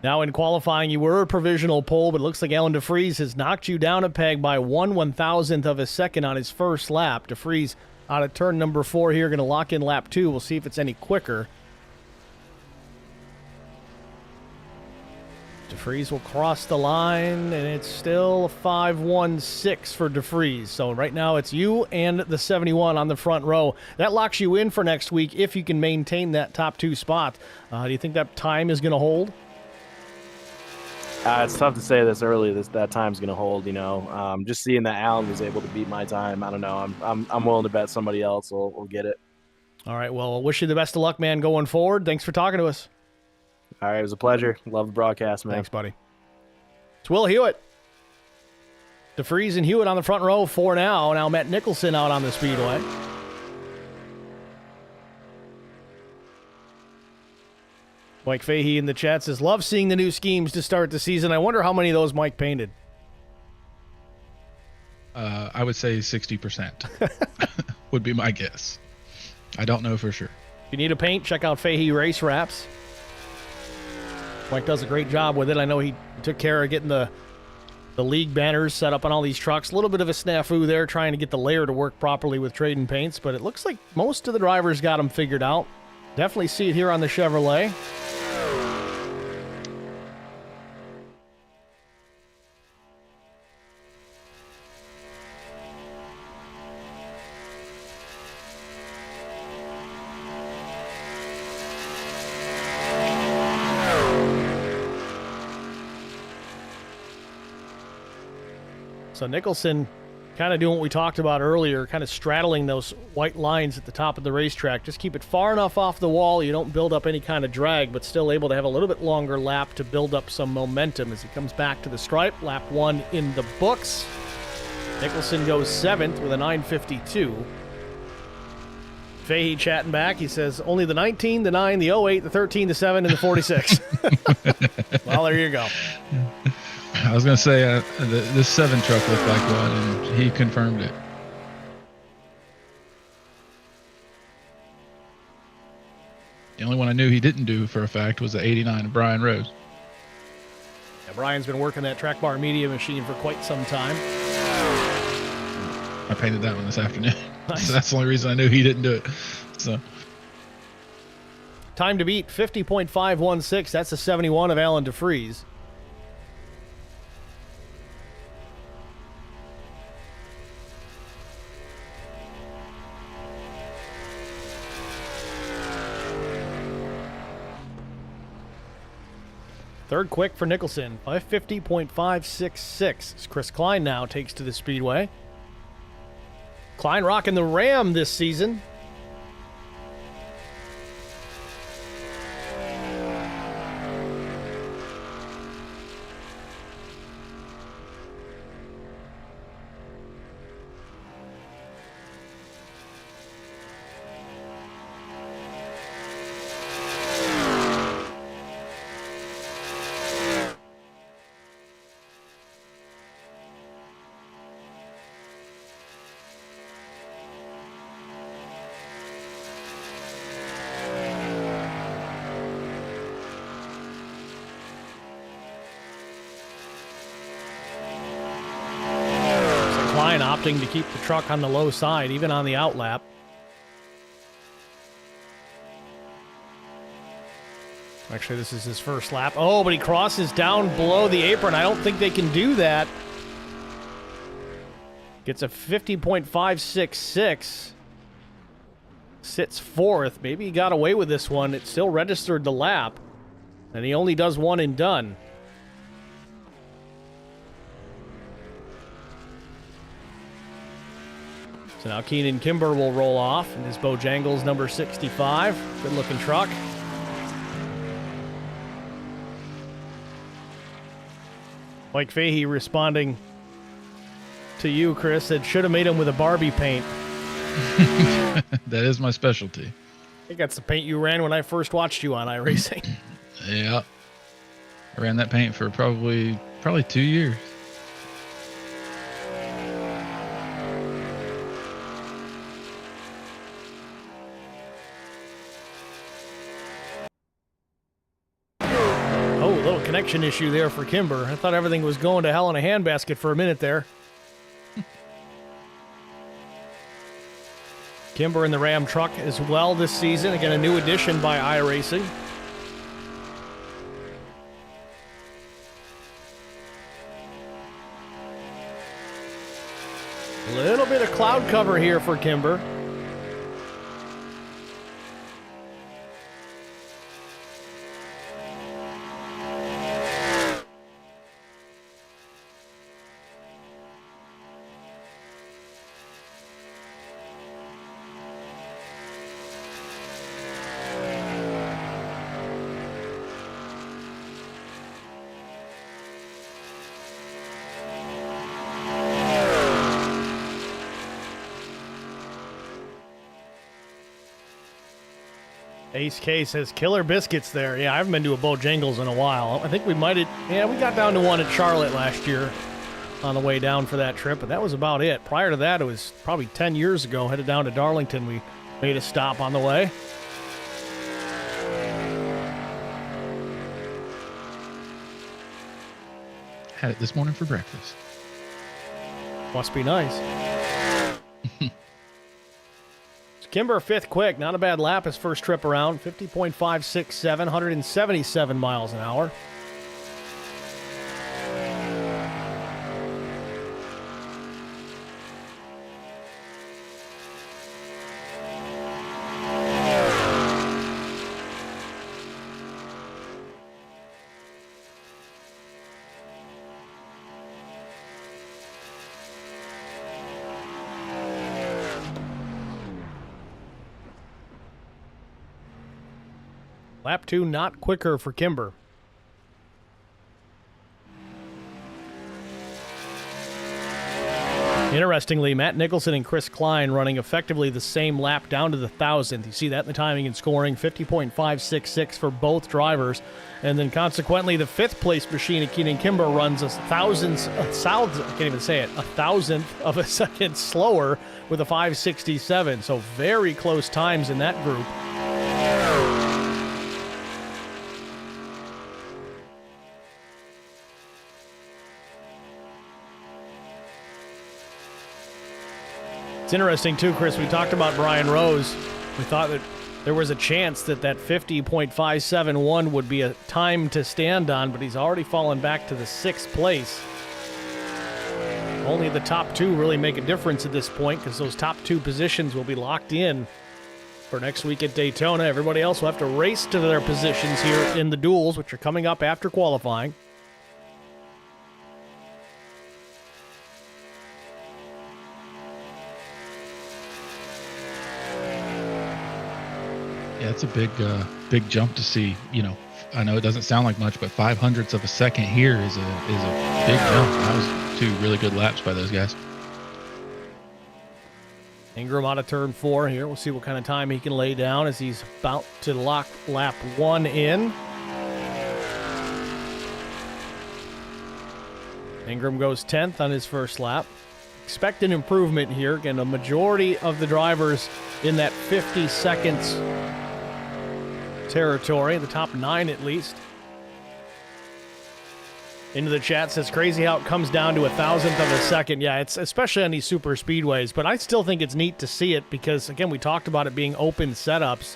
Now in qualifying, you were a provisional pole, but it looks like Alan DeFries has knocked you down a peg by 1/1000th of a second on his first lap. DeFries out of turn number 4 here, going to lock in lap 2. We'll see if it's any quicker. DeFries will cross the line, and it's still a 5.16 for DeFries. So right now it's you and the 71 on the front row. That locks you in for next week if you can maintain that top 2 spot. Do you think that time is going to hold? It's tough to say this early. That time's going to hold. Just seeing that Alan was able to beat my time. I don't know. I'm willing to bet somebody else will get it. All right. Well, I wish you the best of luck, man, going forward. Thanks for talking to us. All right, it was a pleasure. Love the broadcast, man. Thanks, buddy. It's Will Hewitt. DeFries and Hewitt on the front row for now. Now Matt Nicholson out on the Speedway. Mike Fahey in the chat says, love seeing the new schemes to start the season. I wonder how many of those Mike painted. I would say 60% would be my guess. I don't know for sure. If you need a paint, check out Fahey Race Wraps. Mike does a great job with it. I know he took care of getting the league banners set up on all these trucks. A little bit of a snafu there trying to get the layer to work properly with trading paints, but it looks like most of the drivers got them figured out. Definitely see it here on the Chevrolet. So Nicholson kind of doing what we talked about earlier, kind of straddling those white lines at the top of the racetrack. Just keep it far enough off the wall you don't build up any kind of drag, but still able to have a little bit longer lap to build up some momentum as he comes back to the stripe. Lap 1 in the books. Nicholson goes 7th with a 9:52. Fahey chatting back. He says, only the 19, the 9, the 08, the 13, the 7, and the 46. Well, there you go. I was going to say this 7 truck looked like one, and he confirmed it. The only one I knew he didn't do for a fact was the 89 of Brian Rose. Yeah, Brian's been working that track bar media machine for quite some time. I painted that one this afternoon. Nice. So that's the only reason I knew he didn't do it. So time to beat 50.516. That's a 71 of Alan DeFries. Third quick for Nicholson, 550.566. As Chris Klein now takes to the Speedway. Klein rocking the Ram this season. Opting to keep the truck on the low side, even on the outlap. Actually, this is his first lap. Oh, but he crosses down below the apron. I don't think they can do that. Gets a 50.566. Sits fourth. Maybe he got away with this one. It still registered the lap. And he only does one and done. So now Keenan Kimber will roll off in his Bojangles number 65. Good looking truck. Mike Fahey responding to you, Chris, that should have made him with a Barbie paint. That is my specialty. I think that's the paint you ran when I first watched you on iRacing. Yeah. I ran that paint for probably 2 years. Connection issue there for Kimber. I thought everything was going to hell in a handbasket for a minute there. Kimber in the Ram truck as well this season. Again, a new addition by iRacing. A little bit of cloud cover here for Kimber. Ace K says killer biscuits there. Yeah, I haven't been to a Bojangles in a while. I think we might have, yeah, we got down to one at Charlotte last year on the way down for that trip, but that was about it. Prior to that, it was probably 10 years ago, headed down to Darlington. We made a stop on the way. Had it this morning for breakfast. Must be nice. Kimber fifth quick, not a bad lap his first trip around. 50.567, 177 miles an hour. Lap 2 not quicker for Kimber. Interestingly, Matt Nicholson and Chris Klein running effectively the same lap down to the 1,000th. You see that in the timing and scoring, 50.566 for both drivers. And then consequently, the 5th place machine at Keenan Kimber runs a thousandth of a second slower with a 567. So very close times in that group. It's interesting, too, Chris. We talked about Brian Rose. We thought that there was a chance that 50.571 would be a time to stand on, but he's already fallen back to the 6th place. Only the top 2 really make a difference at this point because those top 2 positions will be locked in for next week at Daytona. Everybody else will have to race to their positions here in the duels, which are coming up after qualifying. Yeah, it's a big jump to see. You know, I know it doesn't sound like much, but 0.05 of a second here is a big jump. That was 2 really good laps by those guys. Ingram out of turn 4 here. We'll see what kind of time he can lay down as he's about to lock lap 1 in. Ingram goes 10th on his first lap. Expect an improvement here. Again, a majority of the drivers in that 50 seconds territory, the top 9 at least. Into the chat says, crazy how it comes down to 1,000th of a second. Yeah, it's especially on these super speedways, but I still think it's neat to see it because, again, we talked about it being open setups.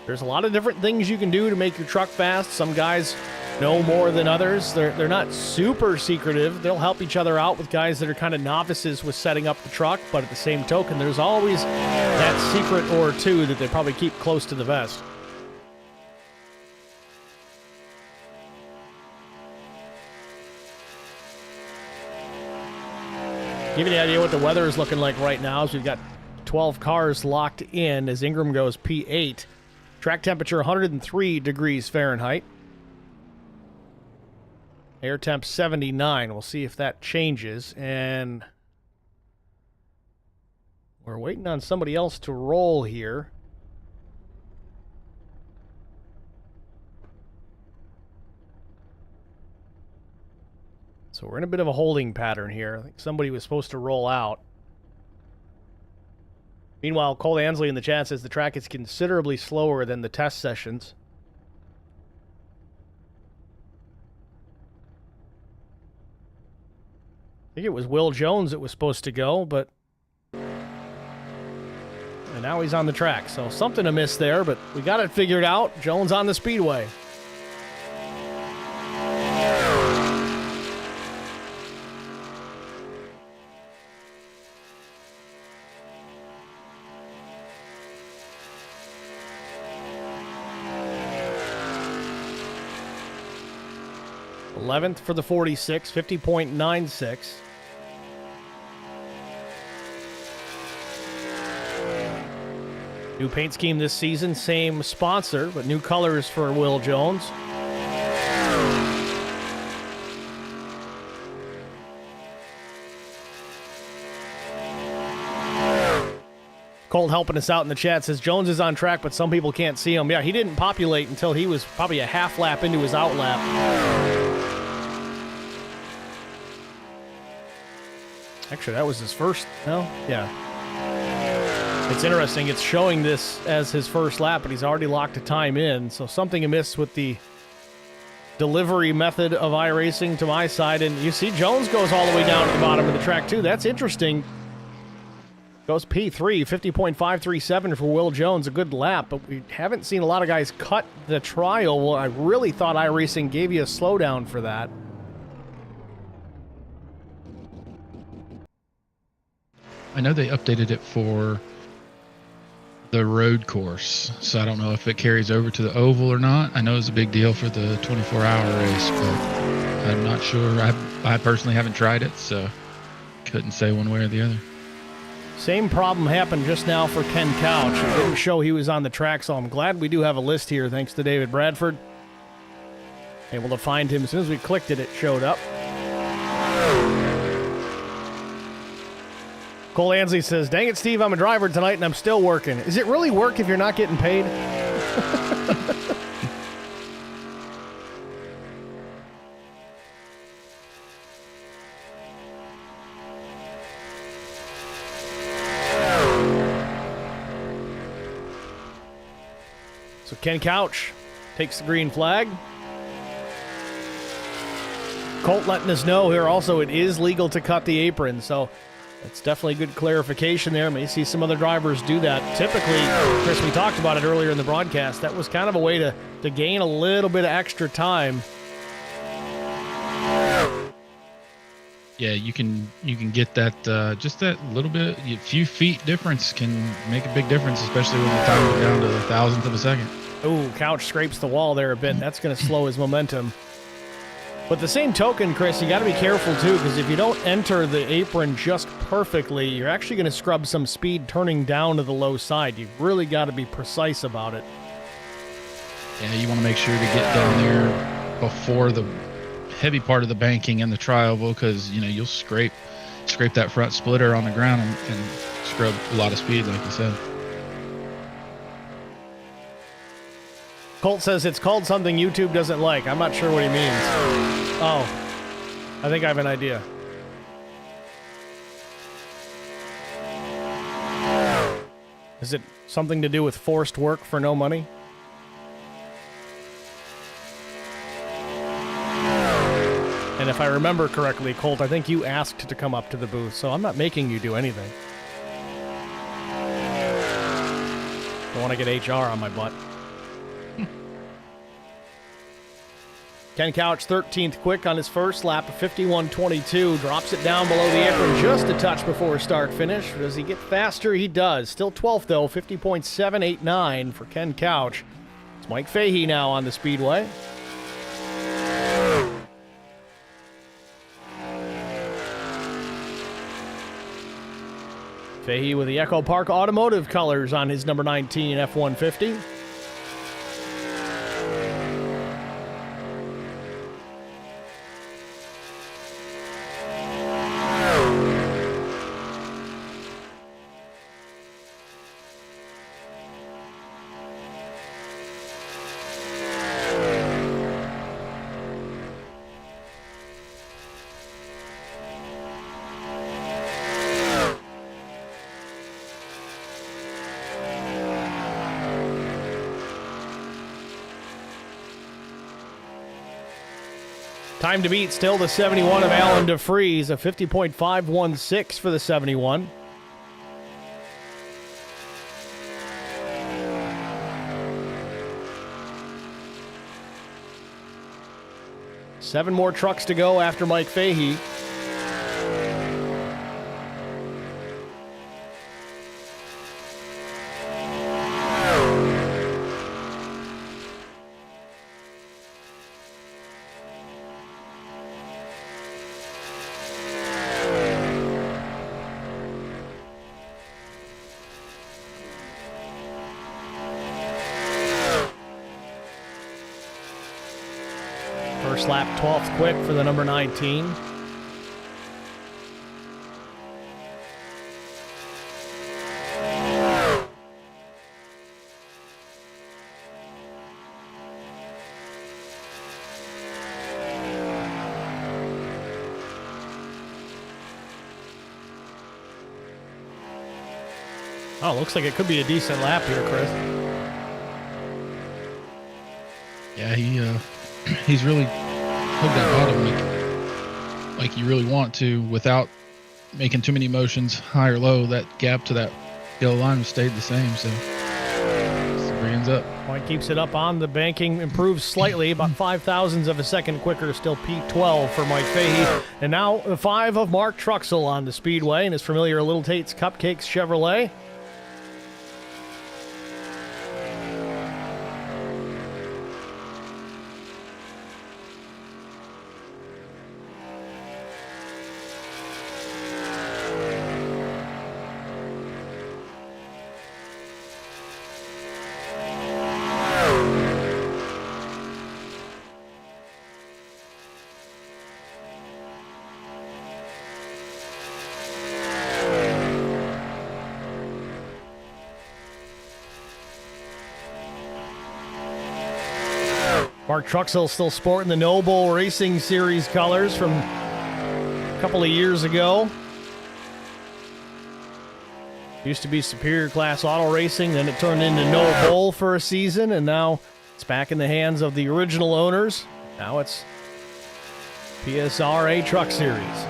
There's a lot of different things you can do to make your truck fast. Some guys know more than others. They're not super secretive. They'll help each other out with guys that are kind of novices with setting up the truck, but at the same token, there's always that secret or two that they probably keep close to the vest. Give you the idea what the weather is looking like right now as we've got 12 cars locked in as Ingram goes P8. Track temperature 103 degrees Fahrenheit. Air temp 79. We'll see if that changes. And we're waiting on somebody else to roll here. So we're in a bit of a holding pattern here. I think somebody was supposed to roll out. Meanwhile, Cole Ansley in the chat says the track is considerably slower than the test sessions. I think it was Will Jones that was supposed to go, but... And now he's on the track, so something amiss there, but we got it figured out. Jones on the speedway. th for the 46, 50.96. New paint scheme this season, same sponsor, but new colors for Will Jones. Colt helping us out in the chat says Jones is on track, but some people can't see him. Yeah, he didn't populate until he was probably a half lap into his out lap. Actually, that was his first. No? Yeah. It's interesting. It's showing this as his first lap, but he's already locked a time in. So something amiss with the delivery method of iRacing to my side. And you see Jones goes all the way down to the bottom of the track, too. That's interesting. Goes P3, 50.537 for Will Jones. A good lap, but we haven't seen a lot of guys cut the trial. Well, I really thought iRacing gave you a slowdown for that. I know they updated it for the road course, so I don't know if it carries over to the oval or not. I know it's a big deal for the 24-hour race, but I'm not sure. I personally haven't tried it, so couldn't say one way or the other. Same problem happened just now for Ken Couch. It didn't show he was on the track, so I'm glad we do have a list here, thanks to David Bradford. Able to find him. As soon as we clicked it, it showed up. Cole Ansley says, dang it, Steve, I'm a driver tonight and I'm still working. Is it really work if you're not getting paid? So Ken Couch takes the green flag. Colt letting us know here also it is legal to cut the apron, so that's definitely good clarification there. May see some other drivers do that. Typically, Chris, we talked about it earlier in the broadcast, that was kind of a way to gain a little bit of extra time. Yeah, you can get that just that little bit, a few feet difference can make a big difference, especially when the time goes down to the thousandth of a second. Ooh, Couch scrapes the wall there a bit. That's going to slow his momentum. But the same token, Chris, you got to be careful too, because if you don't enter the apron just perfectly, you're actually going to scrub some speed turning down to the low side. You've really got to be precise about it. Yeah, you want to make sure to get down there before the heavy part of the banking and the tri-oval, because you'll scrape that front splitter on the ground and scrub a lot of speed, like you said. Colt says it's called something YouTube doesn't like. I'm not sure what he means. Oh, I think I have an idea. Is it something to do with forced work for no money? And if I remember correctly, Colt, I think you asked to come up to the booth, so I'm not making you do anything. I want to get HR on my butt. Ken Couch, 13th quick on his first lap of 51.22. Drops it down below the apron just a touch before start finish. Does he get faster? He does. Still 12th, though. 50.789 for Ken Couch. It's Mike Fahey now on the Speedway. Fahey with the Echo Park Automotive colors on his number 19 F-150. Time to beat still the 71 of Alan DeFries, a 50.516 for the 71. Seven more trucks to go after Mike Fahey. First lap, 12th quick for the number 19. Oh, looks like it could be a decent lap here, Chris. Yeah, he's really hugged that bottom like you really want to without making too many motions, high or low. That gap to that yellow line has stayed the same, so 3 ends up. Point keeps it up on the banking, improves slightly, about 0.005 of a second quicker, still P12 for Mike Fahey. And now the 5 of Mark Truxell on the Speedway and his familiar Little Tate's Cupcakes Chevrolet. Mark Truxell still sporting the Noble Racing Series colors from a couple of years ago. Used to be Superior Class Auto Racing, then it turned into No Bull for a season, and now it's back in the hands of the original owners. Now it's PSRA Truck Series.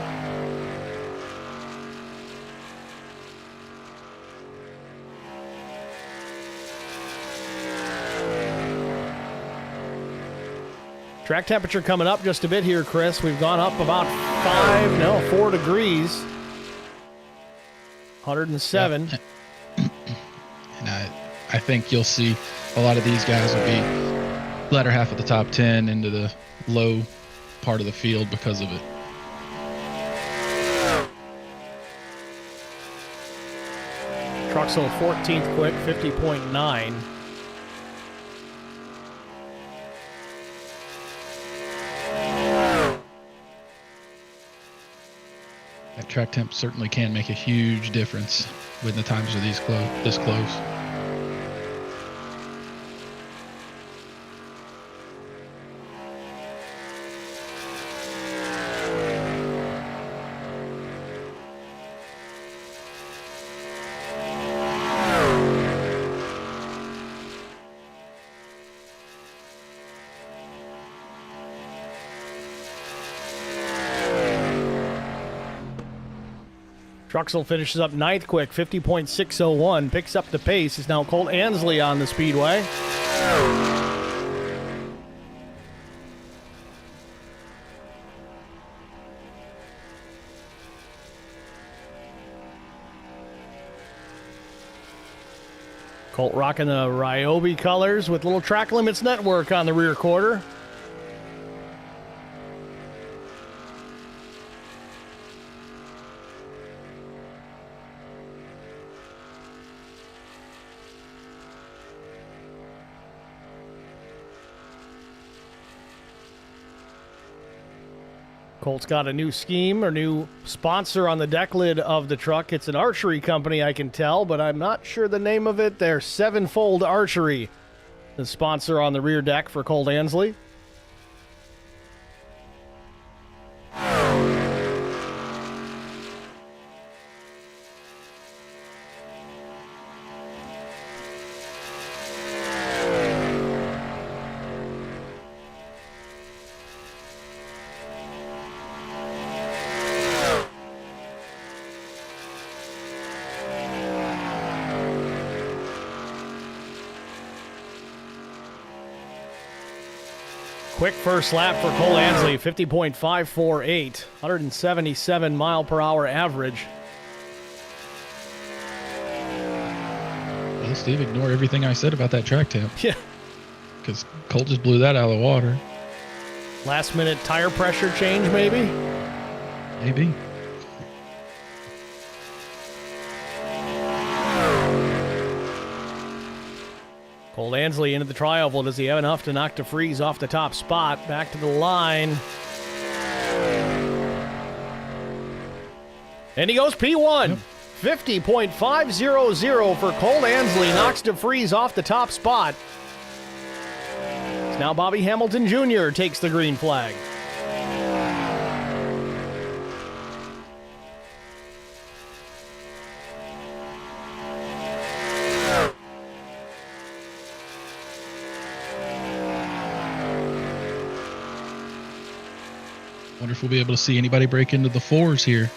Track temperature coming up just a bit here, Chris. We've gone up about 4 degrees. 107. Yeah. And I think you'll see a lot of these guys will be latter half of the top 10 into the low part of the field because of it. Truxell 14th quick, 50.9. That track temp certainly can make a huge difference when the times are this close. Truxell finishes up 9th quick, 50.601. Picks up the pace. Is now Colt Ansley on the Speedway. Colt rocking the Ryobi colors with little Track Limits Network on the rear quarter. Colt's got a new scheme or new sponsor on the deck lid of the truck. It's an archery company, I can tell, but I'm not sure the name of it. They're Sevenfold Archery, the sponsor on the rear deck for Colt Ansley. Quick first lap for Colt Ansley, 50.548, 177 mile per hour average. Well, Steve, ignore everything I said about that track temp. Yeah. Because Colt just blew that out of the water. Last minute tire pressure change, maybe? Maybe. Colt Ansley into the tri-oval. Does he have enough to knock DeFries off the top spot? Back to the line. And he goes P1. Yep. 50.500 for Colt Ansley. Knocks DeFries off the top spot. Now Bobby Hamilton Jr. takes the green flag. Wonder if we'll be able to see anybody break into the fours here.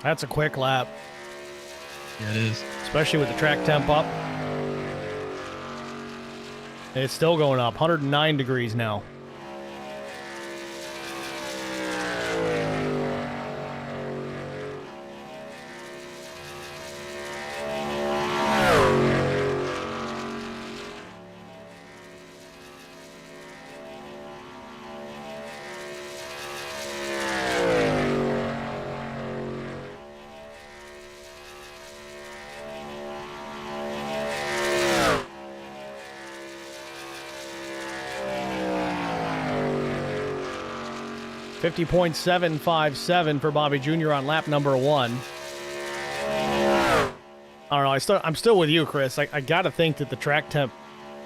That's a quick lap. Yeah, it is. Especially with the track temp up. It's still going up, 109 degrees now. .757 for Bobby Jr. on lap number 1. I don't know. I'm still with you, Chris. I got to think that the track temp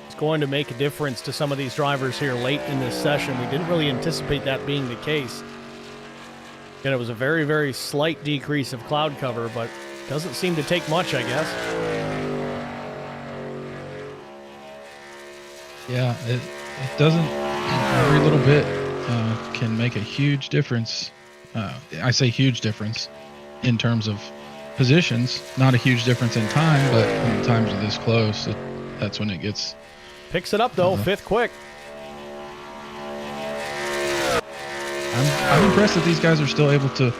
is going to make a difference to some of these drivers here late in this session. We didn't really anticipate that being the case. And it was a very, very slight decrease of cloud cover, but doesn't seem to take much, I guess. Yeah, it doesn't. Every little bit can make a huge difference. I say huge difference in terms of positions, not a huge difference in time, but when the times are this close, that's when it gets. Picks it up though, fifth quick. I'm impressed that these guys are still able to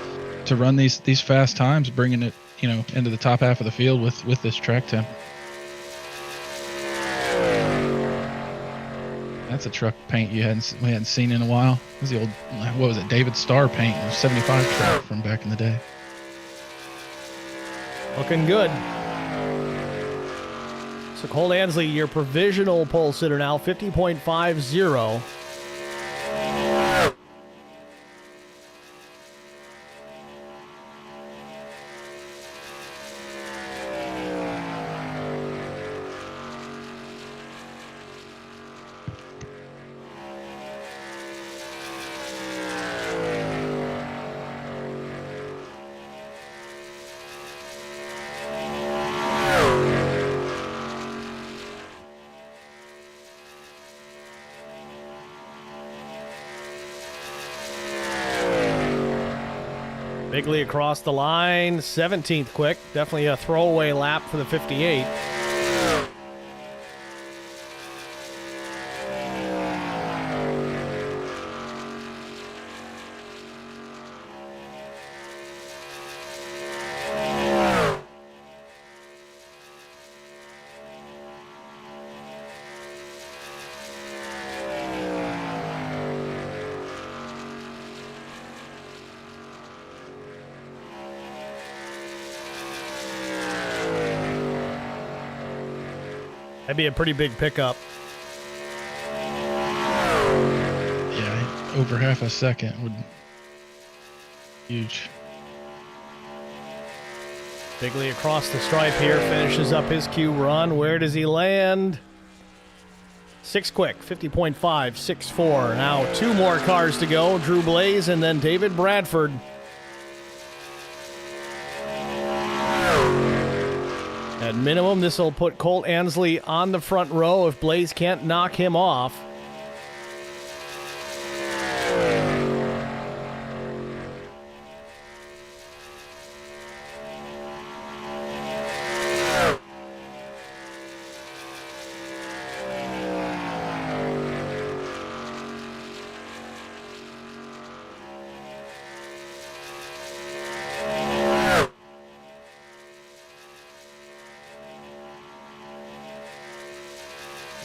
run these fast times, bringing it into the top half of the field with this track temp. That's a truck paint we hadn't seen in a while. It was the old, what was it, David Starr paint, the 75 truck from back in the day. Looking good. So Colt Ansley, your provisional pole sitter now, 50.50. Bigly across the line, 17th quick. Definitely a throwaway lap for the 58. That'd be a pretty big pickup. Yeah, over half a second would huge. Bigly across the stripe here, finishes up his Q run. Where does he land? Six quick, 50.5, 6.4. Now two more cars to go. Drew Blaze and then David Bradford. At minimum, this will put Colt Ansley on the front row if Blaze can't knock him off.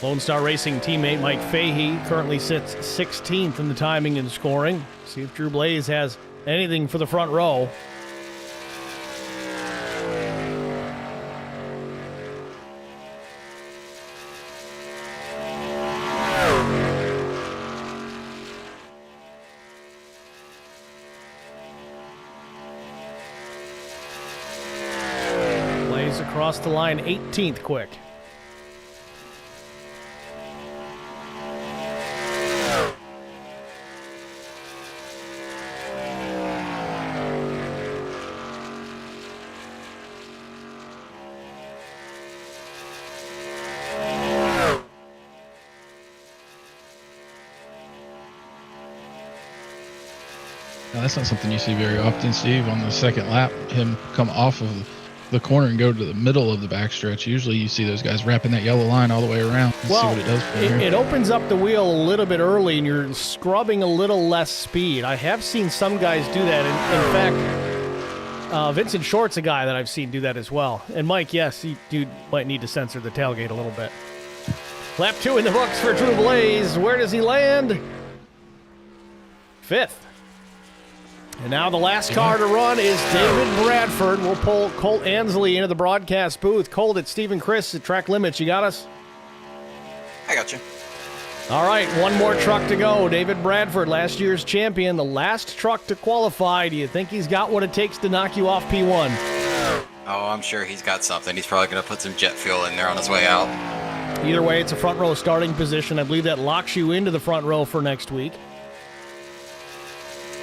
Lone Star Racing teammate Mike Fahey currently sits 16th in the timing and scoring. See if Drew Blaze has anything for the front row. Blaze across the line, 18th quick. Now, that's not something you see very often, Steve. On the second lap, him come off of the corner and go to the middle of the backstretch. Usually you see those guys wrapping that yellow line all the way around. Let's see what it does for it opens up the wheel a little bit early and you're scrubbing a little less speed. I have seen some guys do that. In fact, Vincent Short's a guy that I've seen do that as well. And Mike, yes, you might need to censor the tailgate a little bit. Lap 2 in the books for Drew Blaze. Where does he land? 5th. And now the last car to run is David Bradford. We'll pull Colt Ansley into the broadcast booth. Colt, it's Steve and Chris at Track Limits. You got us? I got you. All right, one more truck to go. David Bradford, last year's champion, the last truck to qualify. Do you think he's got what it takes to knock you off P1? Oh, I'm sure he's got something. He's probably going to put some jet fuel in there on his way out. Either way, it's a front row starting position. I believe that locks you into the front row for next week.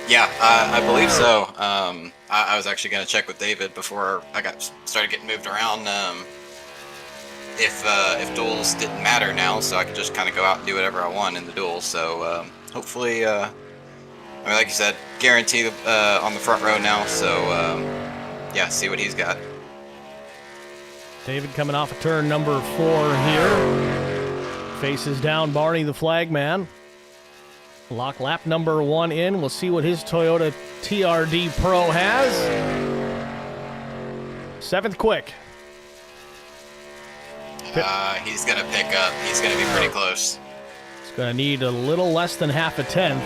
Yeah, I believe so. I was actually going to check with David before I started getting moved around. If duels didn't matter now, so I could just kind of go out and do whatever I want in the duels. So hopefully, I mean, like you said, guaranteed on the front row now. So yeah, see what he's got. David coming off of turn number 4 here. Faces down Barney the flag man. Lock lap number 1 in. We'll see what his Toyota TRD Pro has. 7th quick. He's going to pick up. He's going to be pretty close. He's going to need a little less than half a tenth.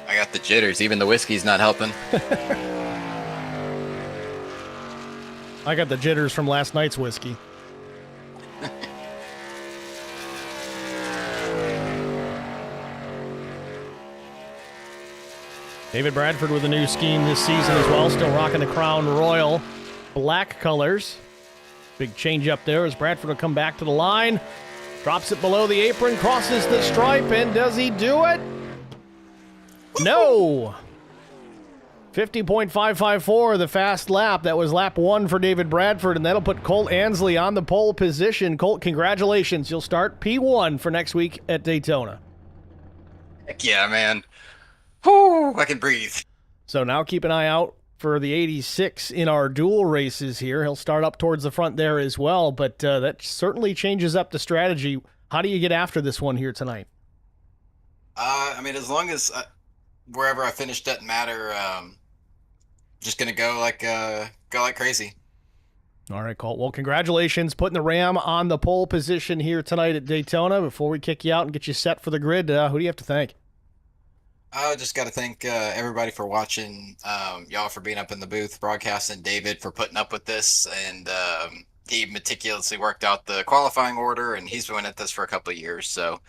I got the jitters. Even the whiskey's not helping. I got the jitters from last night's whiskey. David Bradford with a new scheme this season as well, still rocking the Crown Royal black colors. Big change up there as Bradford will come back to the line, drops it below the apron, crosses the stripe, and does he do it? No! 50.554, the fast lap. That was lap 1 for David Bradford, and that'll put Colt Ansley on the pole position. Colt, congratulations. You'll start P1 for next week at Daytona. Heck yeah, man. Whew, I can breathe. So now keep an eye out for the 86 in our dual races here. He'll start up towards the front there as well, but that certainly changes up the strategy. How do you get after this one here tonight? I mean, as long as wherever I finish doesn't matter, just gonna go like crazy. All right, Colt. Well, congratulations putting the Ram on the pole position here tonight at Daytona. Before we kick you out and get you set for the grid, who do you have to thank? I just got to thank everybody for watching, y'all for being up in the booth, broadcasting, David for putting up with this, and he meticulously worked out the qualifying order, and he's been at this for a couple of years, so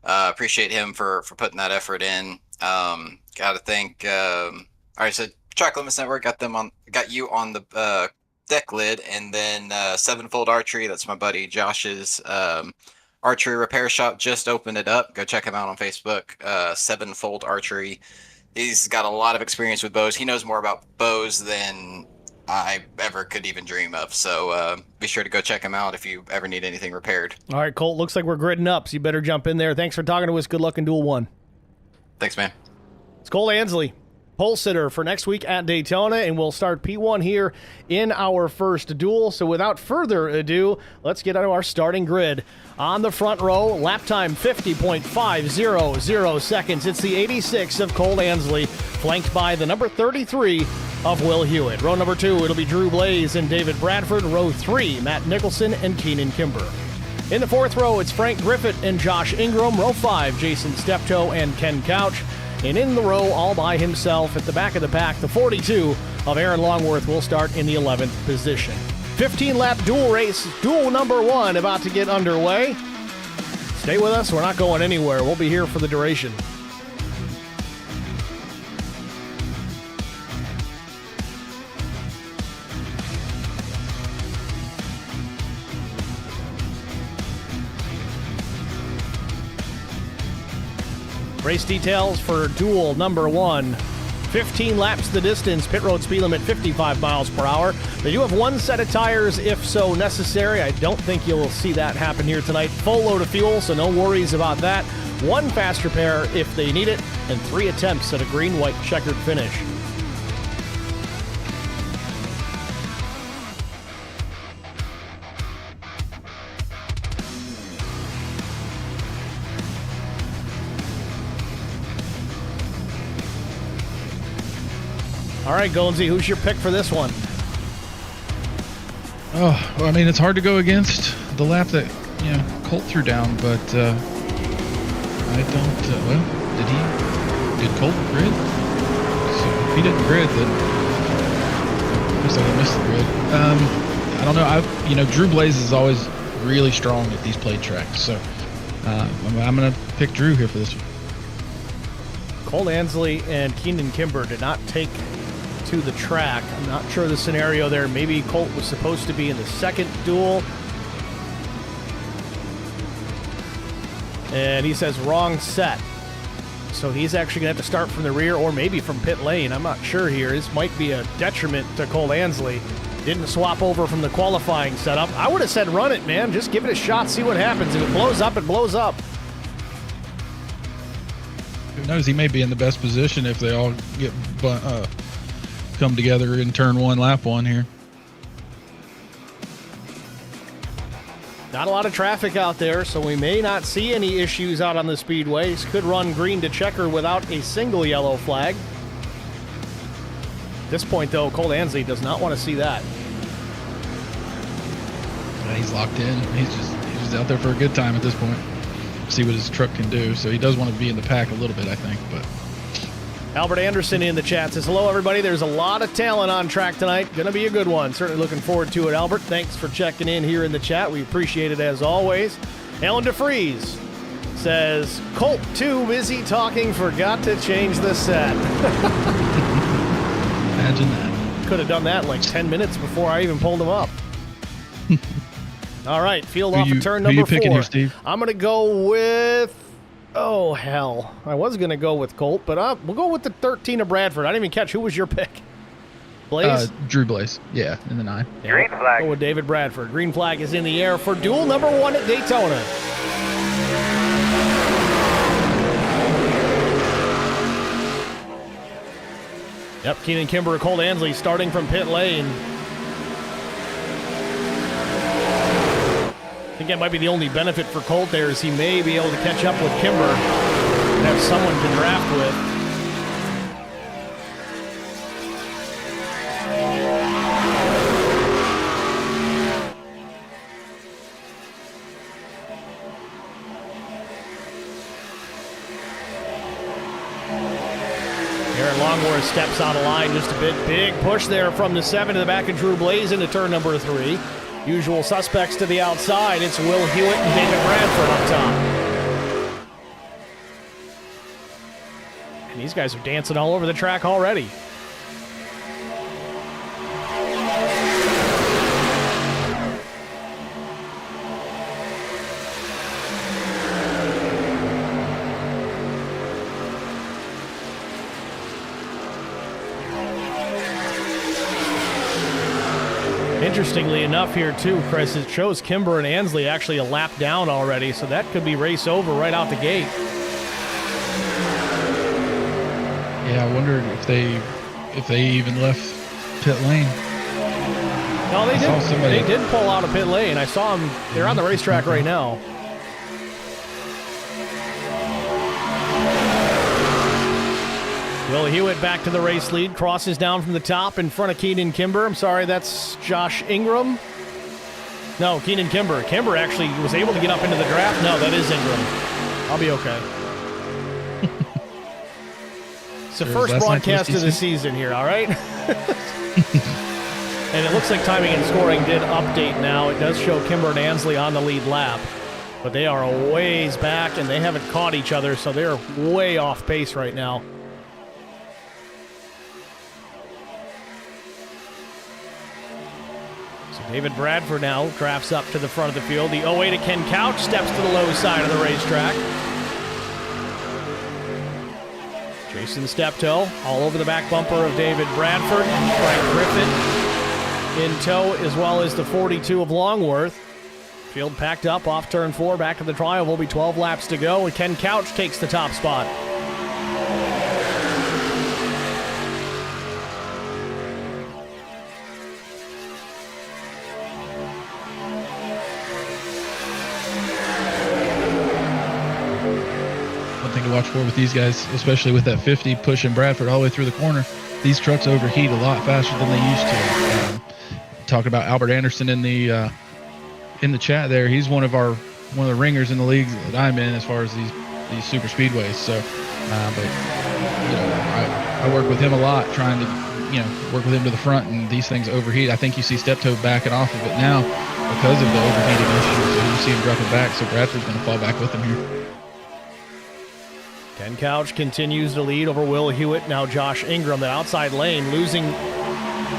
appreciate him for putting that effort in. Got to thank, I said Track Limits Network, got you on the deck lid, and then Sevenfold Archery, that's my buddy Josh's archery repair shop, just opened it up. Go check him out on Facebook. Sevenfold Archery. He's got a lot of experience with bows. He knows more about bows than I ever could even dream of. So be sure to go check him out if you ever need anything repaired. All right, Colt. Looks like we're gridding up, so you better jump in there. Thanks for talking to us. Good luck in Duel 1. Thanks, man. It's Colt Ansley, pole sitter for next week at Daytona, and we'll start P1 here in our first duel. So without further ado, let's get into our starting grid. On the front row, lap time 50.500 seconds. It's the 86 of Colt Ansley, flanked by the number 33 of Will Hewitt. Row number 2, it'll be Drew Blaze and David Bradford. Row 3, Matt Nicholson and Keenan Kimber. In the 4th row, it's Frank Griffith and Josh Ingram. Row 5, Jason Steptoe and Ken Couch. And in the row, all by himself at the back of the pack, the 42 of Aaron Longworth will start in the 11th position. 15-lap duel race, duel number 1 about to get underway. Stay with us. We're not going anywhere. We'll be here for the duration. Race details for duel number 1. 15 laps the distance, pit road speed limit 55 miles per hour. They do have 1 set of tires if so necessary. I don't think you'll see that happen here tonight. Full load of fuel, so no worries about that. 1 faster pair if they need it, and 3 attempts at a green-white checkered finish. All right, Goldsy, who's your pick for this one? Oh, well, I mean, it's hard to go against the lap that, Colt threw down, but I don't, did Colt grid? So if he didn't grid, then looks like he missed the grid. I don't know, Drew Blaze is always really strong at these plate tracks. So I'm going to pick Drew here for this one. Cole Ansley and Keenan Kimber did not take to the track. I'm not sure the scenario there. Maybe Colt was supposed to be in the second duel. And he says wrong set. So he's actually going to have to start from the rear or maybe from pit lane. I'm not sure here. This might be a detriment to Cole Ansley. Didn't swap over from the qualifying setup. I would have said run it, man. Just give it a shot, see what happens. If it blows up, it blows up. Who knows? He may be in the best position if they all get come together in turn 1, lap 1 here. Not a lot of traffic out there, so we may not see any issues out on the speedways. Could run green to checker without a single yellow flag. At this point, though, Cole Ansley does not want to see that. Yeah, he's locked in. He's just out there for a good time at this point. See what his truck can do. So he does want to be in the pack a little bit, I think. But Albert Anderson in the chat says, hello, everybody. There's a lot of talent on track tonight. Going to be a good one. Certainly looking forward to it, Albert. Thanks for checking in here in the chat. We appreciate it as always. Alan DeFries says, Colt, too busy talking, forgot to change the set. Imagine that. Could have done that like 10 minutes before I even pulled him up. All right, field off of turn number 4. Here, Steve? I'm going to go with... Oh, hell. I was going to go with Colt, but we'll go with the 13 of Bradford. I didn't even catch. Who was your pick? Blaze? Drew Blaze. Yeah, in the 9. Yeah, green flag. Go with David Bradford. Green flag is in the air for duel number 1 at Daytona. Yep, Keenan Kimber, Cole Ansley starting from pit lane. I think that might be the only benefit for Colt there is he may be able to catch up with Kimber and have someone to draft with. Aaron Longworth steps out of line just a bit. Big push there from the 7 to the back of Drew Blaze into turn number 3. Usual suspects to the outside. It's Will Hewitt and David Bradford up top. And these guys are dancing all over the track already. Interestingly enough here too, Chris, it shows Kimber and Ansley actually a lap down already, so that could be race over right out the gate. Yeah, I wonder if they even left pit lane. No, they did. They did pull out of pit lane. I saw them. They're on the racetrack right now. Will Hewitt back to the race lead, crosses down from the top in front of Keenan Kimber. I'm sorry, that's Josh Ingram. No, Keenan Kimber. Kimber actually was able to get up into the draft. No, that is Ingram. I'll be okay. It's the first broadcast of the season here, all right? And it looks like timing and scoring did update now. It does show Kimber and Ansley on the lead lap. But they are a ways back, and they haven't caught each other, so they're way off pace right now. David Bradford now drafts up to the front of the field. The 08 of Ken Couch steps to the low side of the racetrack. Jason Steptoe all over the back bumper of David Bradford. Frank Griffin in tow, as well as the 42 of Longworth. Field packed up off turn 4. Back to the trial. Will be 12 laps to go, and Ken Couch takes the top spot. To watch for with these guys, especially with that 50 pushing Bradford all the way through the corner. These trucks overheat a lot faster than they used to. Talking about Albert Anderson in the chat there, he's one of the ringers in the leagues that I'm in as far as these super speedways. So, but you know, I work with him a lot, trying to work with him to the front, and these things overheat. I think you see Steptoe backing off of it now because of the overheating issues. see him dropping back, so Bradford's going to fall back with him here. Ken Couch continues to lead over Will Hewitt. Now Josh Ingram, the outside lane, losing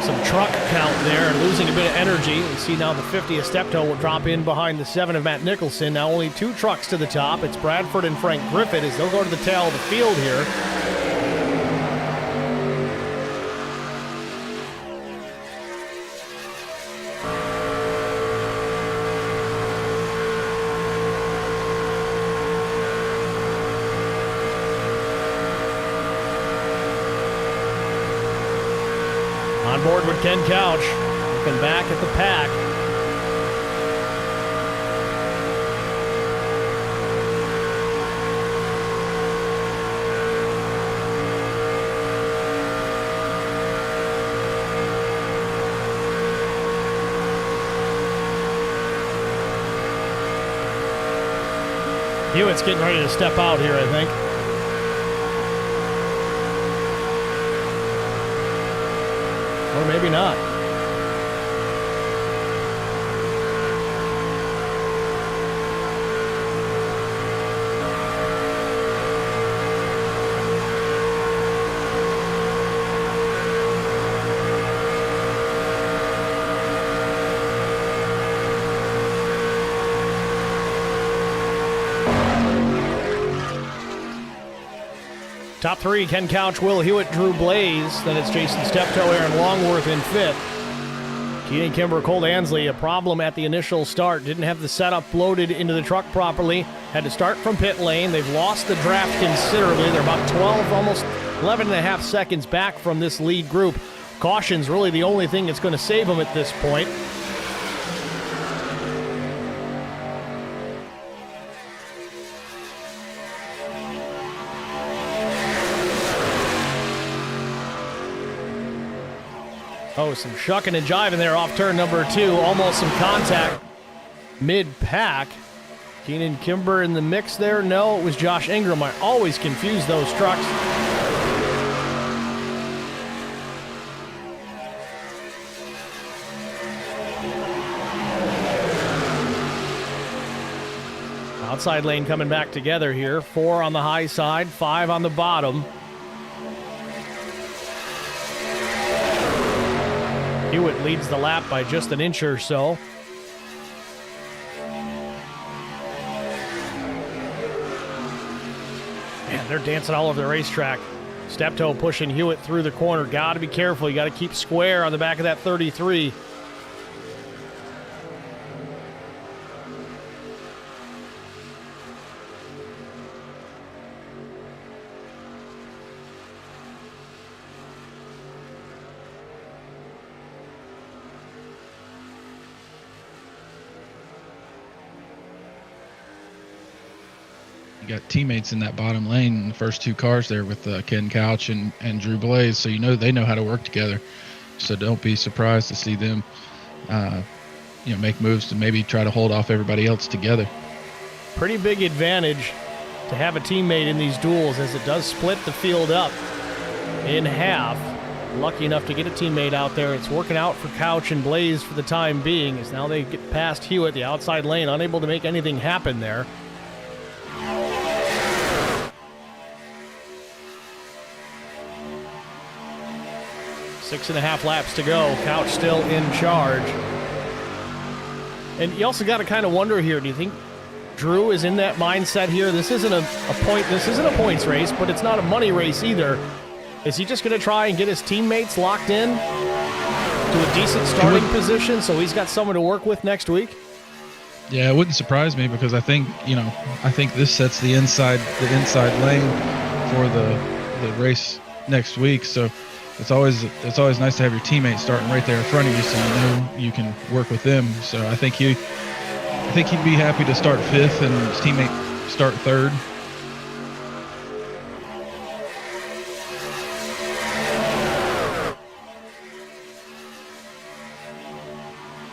some truck count there and losing a bit of energy. You see now the 50 of Steptoe will drop in behind the 7 of Matt Nicholson. Now only 2 trucks to the top. It's Bradford and Frank Griffith as they'll go to the tail of the field here. On board with Ken Couch, looking back at the pack. Hewitt's getting ready to step out here, I think. Or maybe not. Top 3, Ken Couch, Will Hewitt, Drew Blaze. Then it's Jason Steptoe, Aaron Longworth in 5th. Keenan Kimber, Cole Ansley, a problem at the initial start. Didn't have the setup loaded into the truck properly. Had to start from pit lane. They've lost the draft considerably. They're about 12, almost 11 and a half seconds back from this lead group. Caution's really the only thing that's going to save them at this point. Oh, some shucking and jiving there off turn number 2. Almost some contact mid-pack. Keenan Kimber in the mix there? No, it was Josh Ingram. I always confuse those trucks. Outside lane coming back together here. 4 on the high side, 5 on the bottom. Hewitt leads the lap by just an inch or so. Man, they're dancing all over the racetrack. Steptoe pushing Hewitt through the corner. Got to be careful. You got to keep square on the back of that 33. Got teammates in that bottom lane in the first 2 cars there with Ken Couch and Drew Blaze, so they know how to work together. So don't be surprised to see them make moves to maybe try to hold off everybody else together. Pretty big advantage to have a teammate in these duels, as it does split the field up in half. Lucky enough to get a teammate out there. It's working out for Couch and Blaze for the time being, as now they get past Hewitt, the outside lane, unable to make anything happen there. 6.5 laps to go. Couch still in charge. And you also got to kind of wonder here, do you think Drew is in that mindset here? This isn't a points race, but it's not a money race either. Is he just going to try and get his teammates locked in to a decent starting position so he's got someone to work with next week? Yeah, it wouldn't surprise me, because I think this sets the inside lane for the race next week. So it's always nice to have your teammates starting right there in front of you, so you know you can work with them. So I think he'd be happy to start 5th and his teammate start 3rd.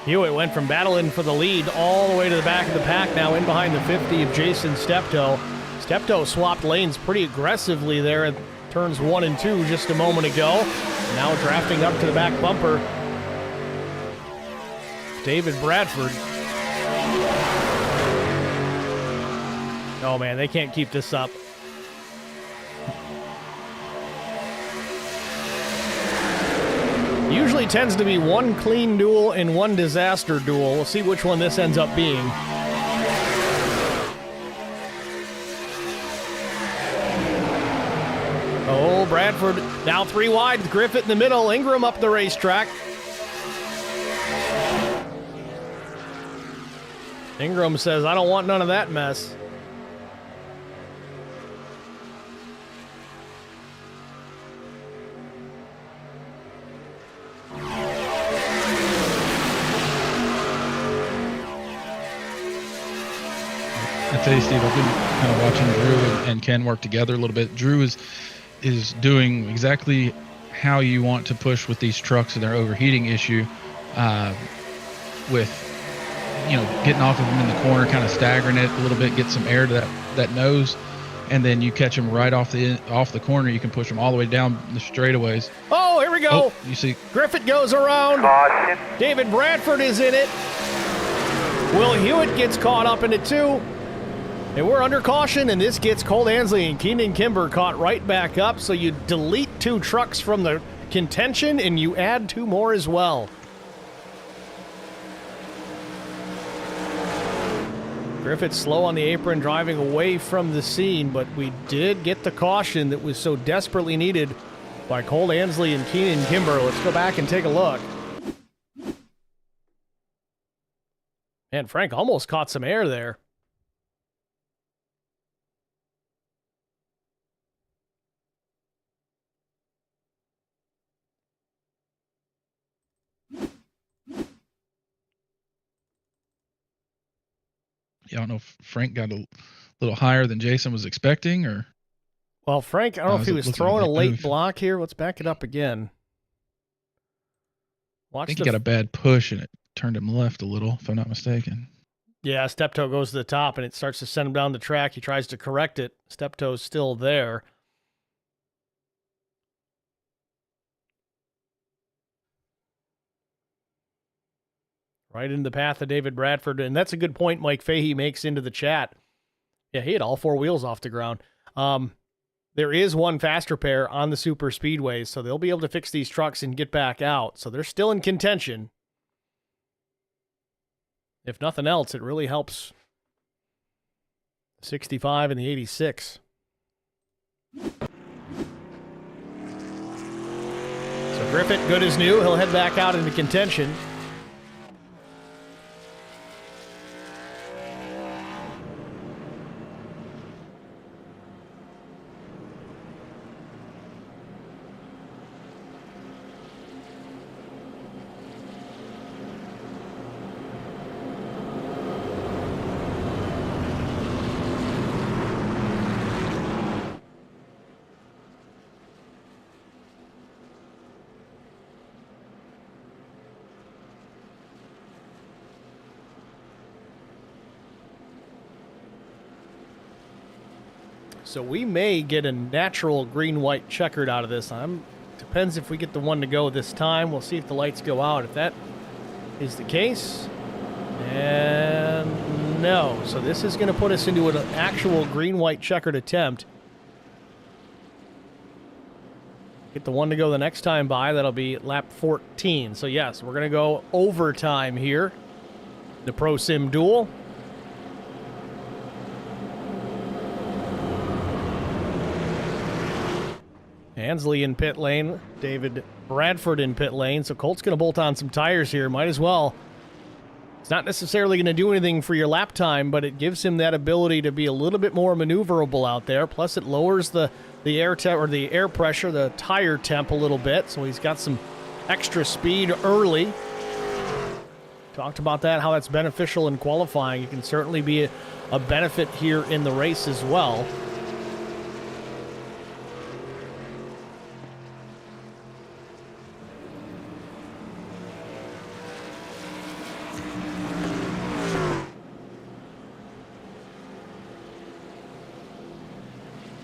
Hewitt went from battling for the lead all the way to the back of the pack, now in behind the 50 of Jason Steptoe. Steptoe swapped lanes pretty aggressively there at turns 1 and 2 just a moment ago. Now drafting up to the back bumper, David Bradford. Oh, man, they can't keep this up. Usually tends to be one clean duel and one disaster duel. We'll see which one this ends up being. Oh, Bradford now 3 wide. Griffith in the middle. Ingram up the racetrack. Ingram says, I don't want none of that mess. I tell you, Steve, I've been kind of watching Drew and Ken work together a little bit. Drew is doing exactly how you want to push with these trucks and their overheating issue, with getting off of them in the corner, kind of staggering it a little bit, get some air to that nose, and then you catch them right off the corner. You can push them all the way down the straightaways. Oh, here we go. Oh, you see, Griffith goes around. Caution. David Bradford is in it. Will Hewitt gets caught up in it too. And we're under caution, and this gets Cole Ansley and Keenan Kimber caught right back up. So you delete 2 trucks from the contention, and you add 2 more as well. Griffith slow on the apron, driving away from the scene, but we did get the caution that was so desperately needed by Cole Ansley and Keenan Kimber. Let's go back and take a look. And Frank almost caught some air there. I don't know if Frank got a little higher than Jason was expecting, or. Well, Frank, I don't know if he was throwing a late block here. Let's back it up again. I think he got a bad push and it turned him left a little, if I'm not mistaken. Yeah, step toe goes to the top and it starts to send him down the track. He tries to correct it. Step toe's still there. Right into the path of David Bradford. And that's a good point Mike Fahey makes into the chat. Yeah, he had all 4 wheels off the ground. There is one faster pair on the super speedways, so they'll be able to fix these trucks and get back out. So they're still in contention. If nothing else, it really helps 65 and the 86. So Griffith, good as new. He'll head back out into contention. So we may get a natural green-white checkered out of this. Depends if we get the one to go this time. We'll see if the lights go out. If that is the case, and no. So this is going to put us into an actual green-white checkered attempt. Get the one to go the next time by. That'll be lap 14. So yes, we're going to go overtime here. The ProSim duel. Ansley in pit lane, David Bradford in pit lane, so Colt's going to bolt on some tires here. Might as well. It's not necessarily going to do anything for your lap time, but it gives him that ability to be a little bit more maneuverable out there. Plus, it lowers the air pressure, the tire temp a little bit, so he's got some extra speed early. Talked about that, how that's beneficial in qualifying. It can certainly be a benefit here in the race as well.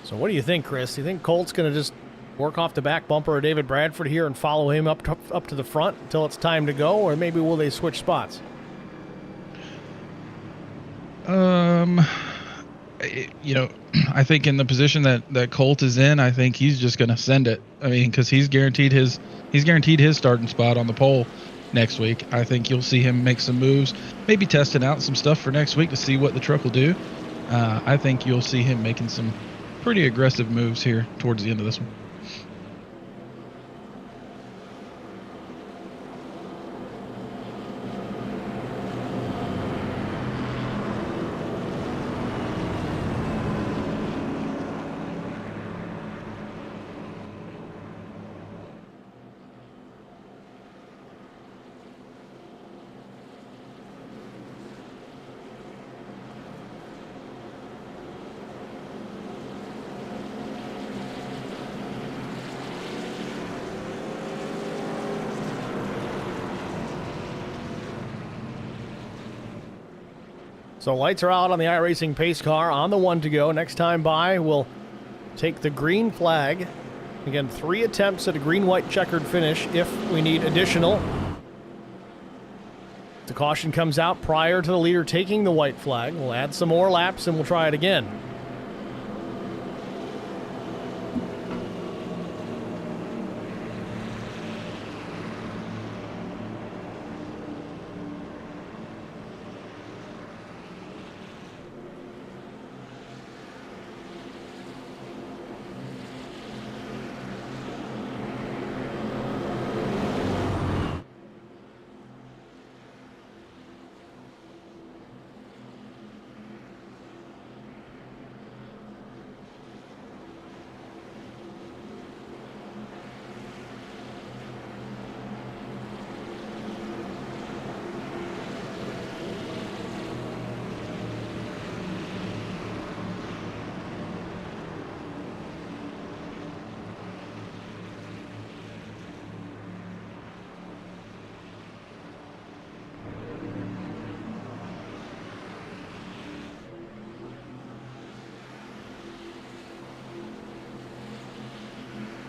So what do you think, Chris? Do you think Colt's going to just work off the back bumper of David Bradford here and follow him up to the front until it's time to go, or maybe will they switch spots? I think in the position that Colt is in, I think he's just going to send it. I mean, because he's guaranteed his starting spot on the pole next week. I think you'll see him make some moves, maybe testing out some stuff for next week to see what the truck will do. I think you'll see him making some pretty aggressive moves here towards the end of this one. So lights are out on the iRacing pace car on the one to go. Next time by, we'll take the green flag. Again, 3 attempts at a green-white checkered finish if we need additional. The caution comes out prior to the leader taking the white flag. We'll add some more laps and we'll try it again.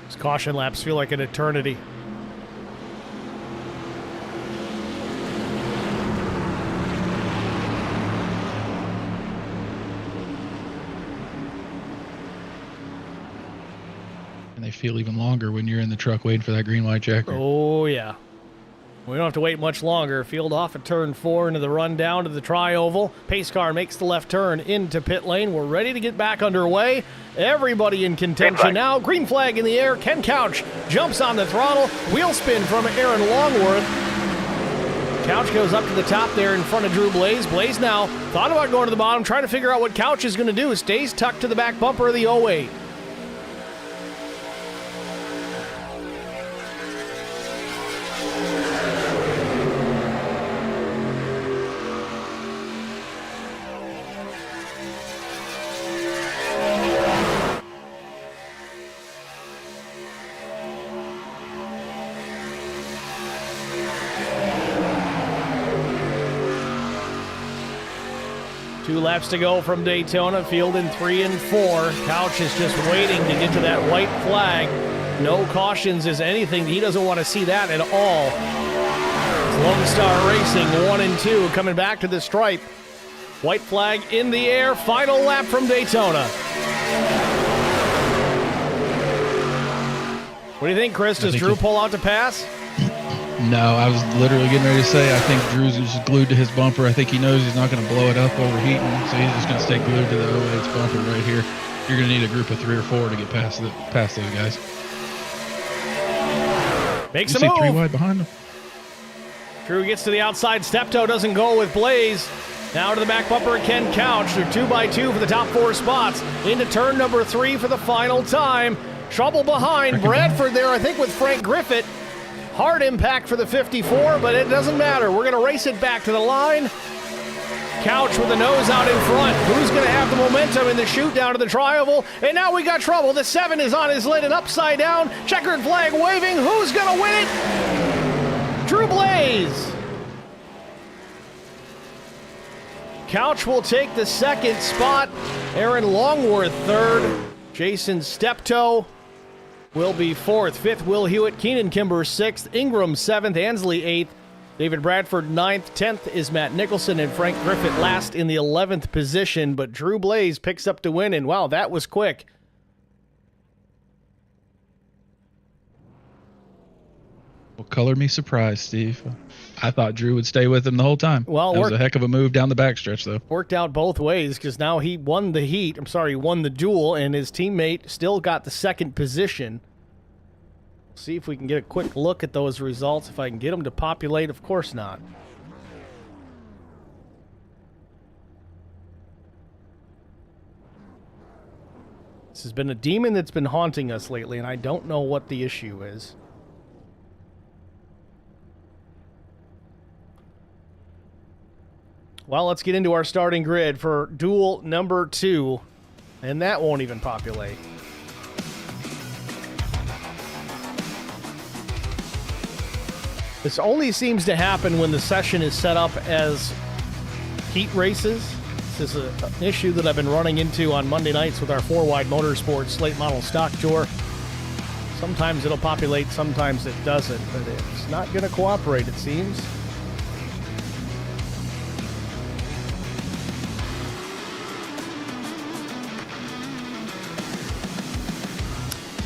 These caution laps feel like an eternity. And they feel even longer when you're in the truck waiting for that green light checker. Oh, yeah. We don't have to wait much longer. Field off at turn 4 into the run down to the tri-oval. Pace car makes the left turn into pit lane. We're ready to get back underway. Everybody in contention now. Green flag in the air. Ken Couch jumps on the throttle. Wheel spin from Aaron Longworth. Couch goes up to the top there in front of Drew Blaze. Blaze now thought about going to the bottom, trying to figure out what Couch is going to do. Stays tucked to the back bumper of the 08. Two laps to go from Daytona, field in 3 and 4. Couch is just waiting to get to that white flag. No cautions is anything. He doesn't want to see that at all. Lone Star Racing 1 and 2 coming back to the stripe. White flag in the air. Final lap from Daytona. What do you think, Chris? Does Drew pull out to pass? No, I was literally getting ready to say I think Drew's just glued to his bumper. I think he knows he's not going to blow it up overheating, so he's just going to stay glued to the 08's bumper right here. You're going to need a group of 3 or 4 to get past those guys. Makes a move. 3 wide behind him. Drew gets to the outside. Steptoe doesn't go with Blaze. Now to the back bumper of Ken Couch. They're 2x2 for the top 4 spots. Into turn number 3 for the final time. Trouble behind. Bradford there, I think, with Frank Griffith. Hard impact for the 54, but it doesn't matter. We're going to race it back to the line. Couch with the nose out in front. Who's going to have the momentum in the shoot down to the tri-oval? And now we got trouble. The 7 is on his lid and upside down. Checkered flag waving. Who's going to win it? Drew Blaze. Couch will take the 2nd spot. Aaron Longworth 3rd. Jason Steptoe will be 4th. 5th, Will Hewitt. Keenan Kimber 6th. Ingram 7th. Ansley 8th. David Bradford 9th. 10th is Matt Nicholson, and Frank Griffith last in the 11th position. But Drew Blaze picks up the win, and wow, that was quick. Well, color me surprised, Steve. I thought Drew would stay with him the whole time. Well, that was a heck of a move down the backstretch, though. Worked out both ways because now he won the heat. Won the duel, and his teammate still got the second position. See if we can get a quick look at those results. If I can get them to populate, of course not. This has been a demon that's been haunting us lately, and I don't know what the issue is. Well, let's get into our starting grid for duel number 2, and that won't even populate. This only seems to happen when the session is set up as heat races. This is an issue that I've been running into on Monday nights with our 4-wide motorsports late model stock tour. Sometimes it'll populate, sometimes it doesn't, but it's not going to cooperate, it seems.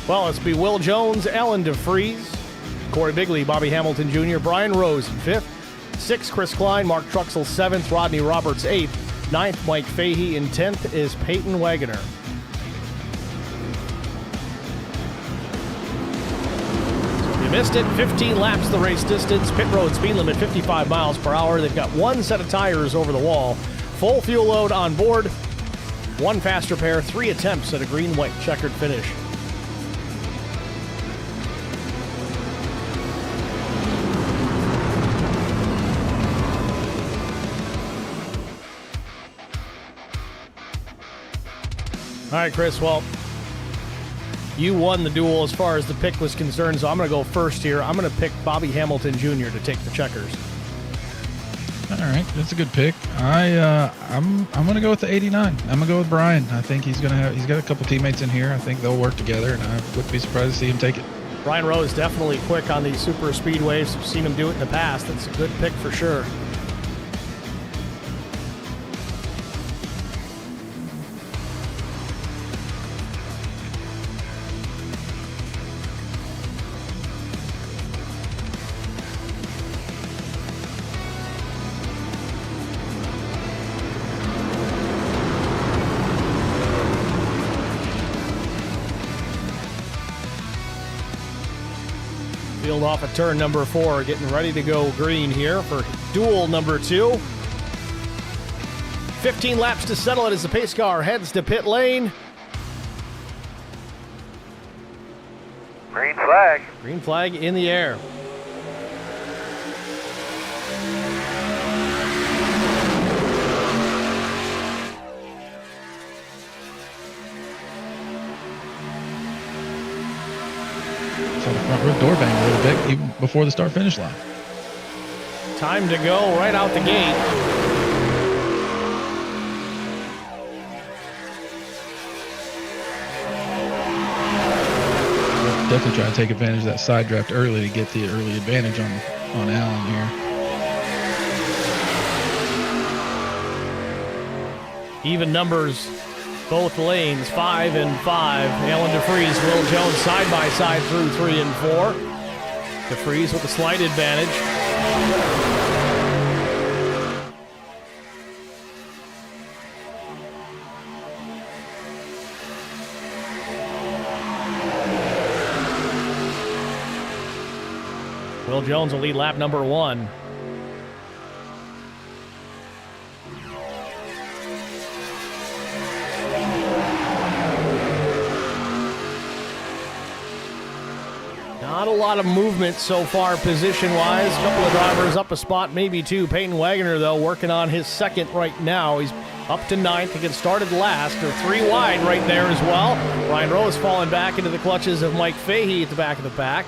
Well, it's be Will Jones, Alan DeFries, Corey Bigley, Bobby Hamilton Jr., Brian Rose in 5th, 6th, Chris Klein, Mark Truxell 7th, Rodney Roberts 8th, 9th, Mike Fahey, in 10th is Peyton Wagoner. So if you missed it, 15 laps the race distance, pit road speed limit 55 miles per hour. They've got one set of tires over the wall, full fuel load on board, one fast repair, 3 attempts at a green-white checkered finish. All right, Chris, well, you won the duel as far as the pick was concerned, so I'm going to go first here. I'm going to pick Bobby Hamilton Jr. to take the checkers. All right, that's a good pick. I'm going to go with the 89. I'm going to go with Brian. I think he's got a couple teammates in here. I think they'll work together, and I wouldn't be surprised to see him take it. Brian Rose definitely quick on these super speedways. I've seen him do it in the past. That's a good pick for sure. Field off at turn number 4, getting ready to go green here for duel number 2. 15 laps to settle it as the pace car heads to pit lane. Green flag. Green flag in the air. So the front row door bang a little bit even before the start-finish line. Time to go right out the gate. Definitely try to take advantage of that side draft early to get the early advantage on Allen here. Even numbers, both lanes, 5 and 5. Alan DeFries, Will Jones side by side through 3 and 4. DeFries with a slight advantage. Will Jones will lead lap number 1. Not a lot of movement so far position-wise. A couple of drivers up a spot, maybe 2. Peyton Wagoner, though, working on his second right now. He's up to 9th. He gets started last, or 3 wide right there as well. Ryan Rose falling back into the clutches of Mike Fahey at the back of the pack.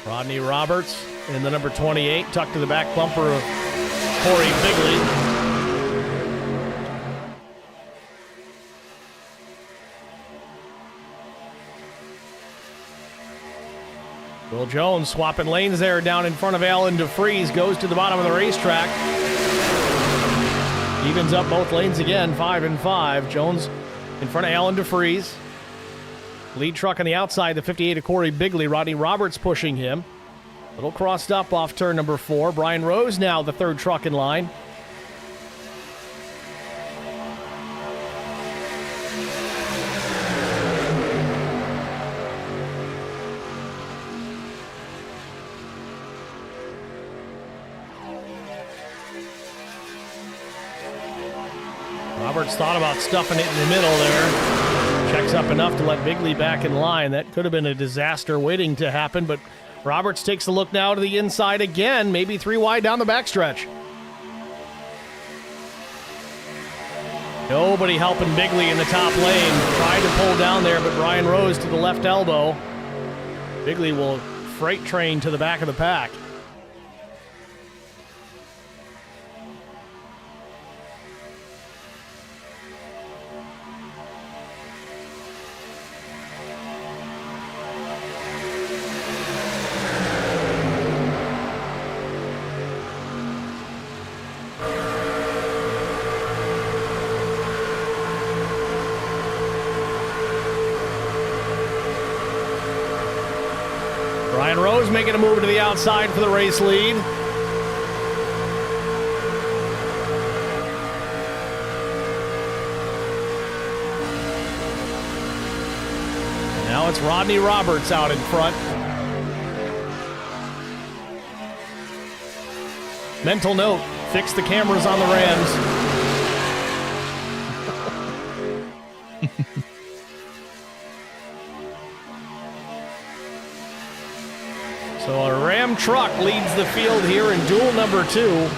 Rodney Roberts in the number 28, tucked to the back bumper of Corey Bigley. Will Jones swapping lanes there down in front of Alan DeFries, goes to the bottom of the racetrack. Evens up both lanes again, 5 and 5. Jones in front of Alan DeFries. Lead truck on the outside, the 58 of Corey Bigley. Rodney Roberts pushing him. A little crossed up off turn number 4. Brian Rose now the third truck in line. Roberts thought about stuffing it in the middle there. Checks up enough to let Bigley back in line. That could have been a disaster waiting to happen, but Roberts takes a look now to the inside again, maybe 3 wide down the backstretch. Nobody helping Bigley in the top lane. Tried to pull down there, but Brian Rose to the left elbow. Bigley will freight train to the back of the pack. Brian Rose making a move to the outside for the race lead. And now it's Rodney Roberts out in front. Mental note, fix the cameras on the Rams. So a Ram truck leads the field here in duel number 2.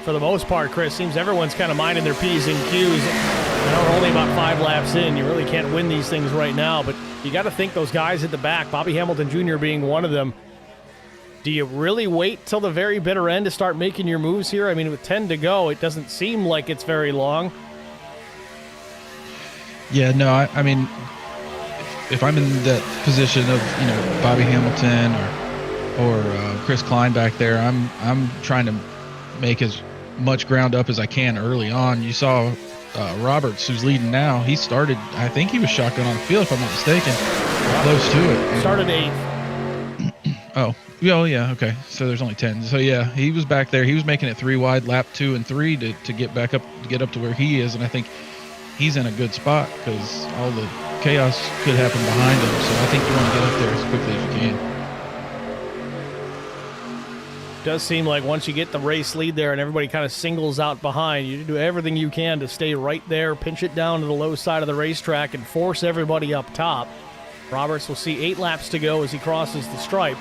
For the most part, Chris, seems everyone's kind of minding their P's and Q's. I know we're only about 5 laps in. You really can't win these things right now, but you got to think those guys at the back, Bobby Hamilton Jr. being one of them. Do you really wait till the very bitter end to start making your moves here? I mean, with 10 to go, it doesn't seem like it's very long. Yeah, no, I mean, if I'm in that position of, Bobby Hamilton or Chris Klein back there, I'm trying to make as much ground up as I can early on. You saw Roberts, who's leading now. He started, I think he was shotgun on the field, if I'm not mistaken. Close to it. Started 8th. Oh, yeah, okay. So there's only 10. So yeah, he was back there. He was making it 3 wide, lap 2 and 3 to get back up, to get up to where he is. And I think he's in a good spot because all the chaos could happen behind him. So I think you want to get up there as quickly as you can. Does seem like once you get the race lead there and everybody kind of singles out behind, you do everything you can to stay right there, pinch it down to the low side of the racetrack, and force everybody up top. Roberts will see 8 laps to go as he crosses the stripe.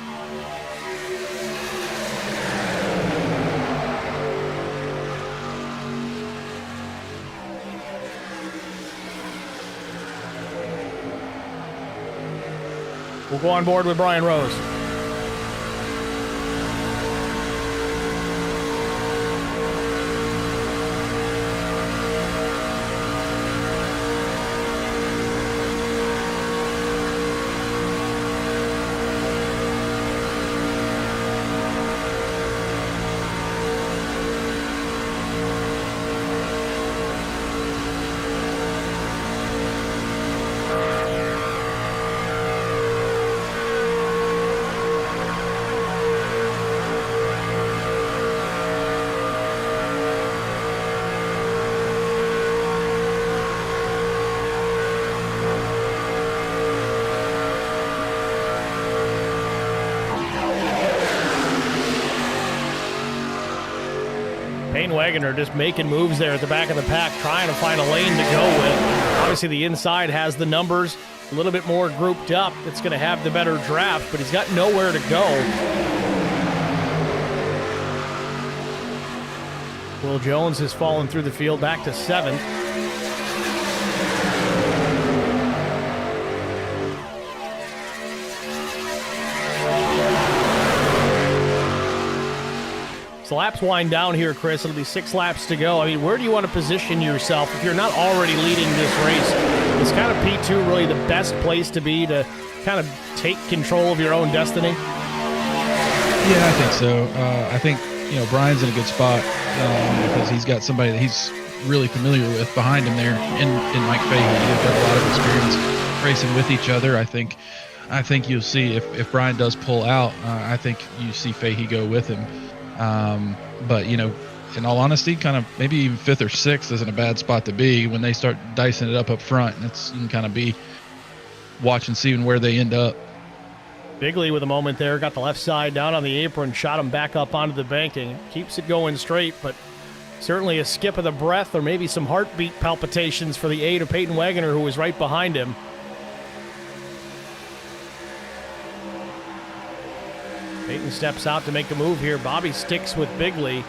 We'll go on board with Brian Rose. Payne Wagoner just making moves there at the back of the pack, trying to find a lane to go with. Obviously, the inside has the numbers a little bit more grouped up. It's going to have the better draft, but he's got nowhere to go. Will Jones has fallen through the field back to 7th. So laps wind down here, Chris. It'll be 6 laps to go. I mean, where do you want to position yourself if you're not already leading this race? Is kind of P2 really the best place to be to kind of take control of your own destiny? Yeah, I think so. I think, Brian's in a good spot because he's got somebody that he's really familiar with behind him there in Mike Fahey. They've got a lot of experience racing with each other. I think you'll see if Brian does pull out, I think you see Fahey go with him. But in all honesty, kind of maybe even 5th or 6th isn't a bad spot to be when they start dicing it up front. You can kind of be watching, seeing where they end up. Bigley with a moment there, got the left side down on the apron, shot him back up onto the banking. Keeps it going straight, but certainly a skip of the breath or maybe some heartbeat palpitations for the 8 of Peyton Wagoner, who was right behind him. Peyton steps out to make a move here. Bobby sticks with Bigley.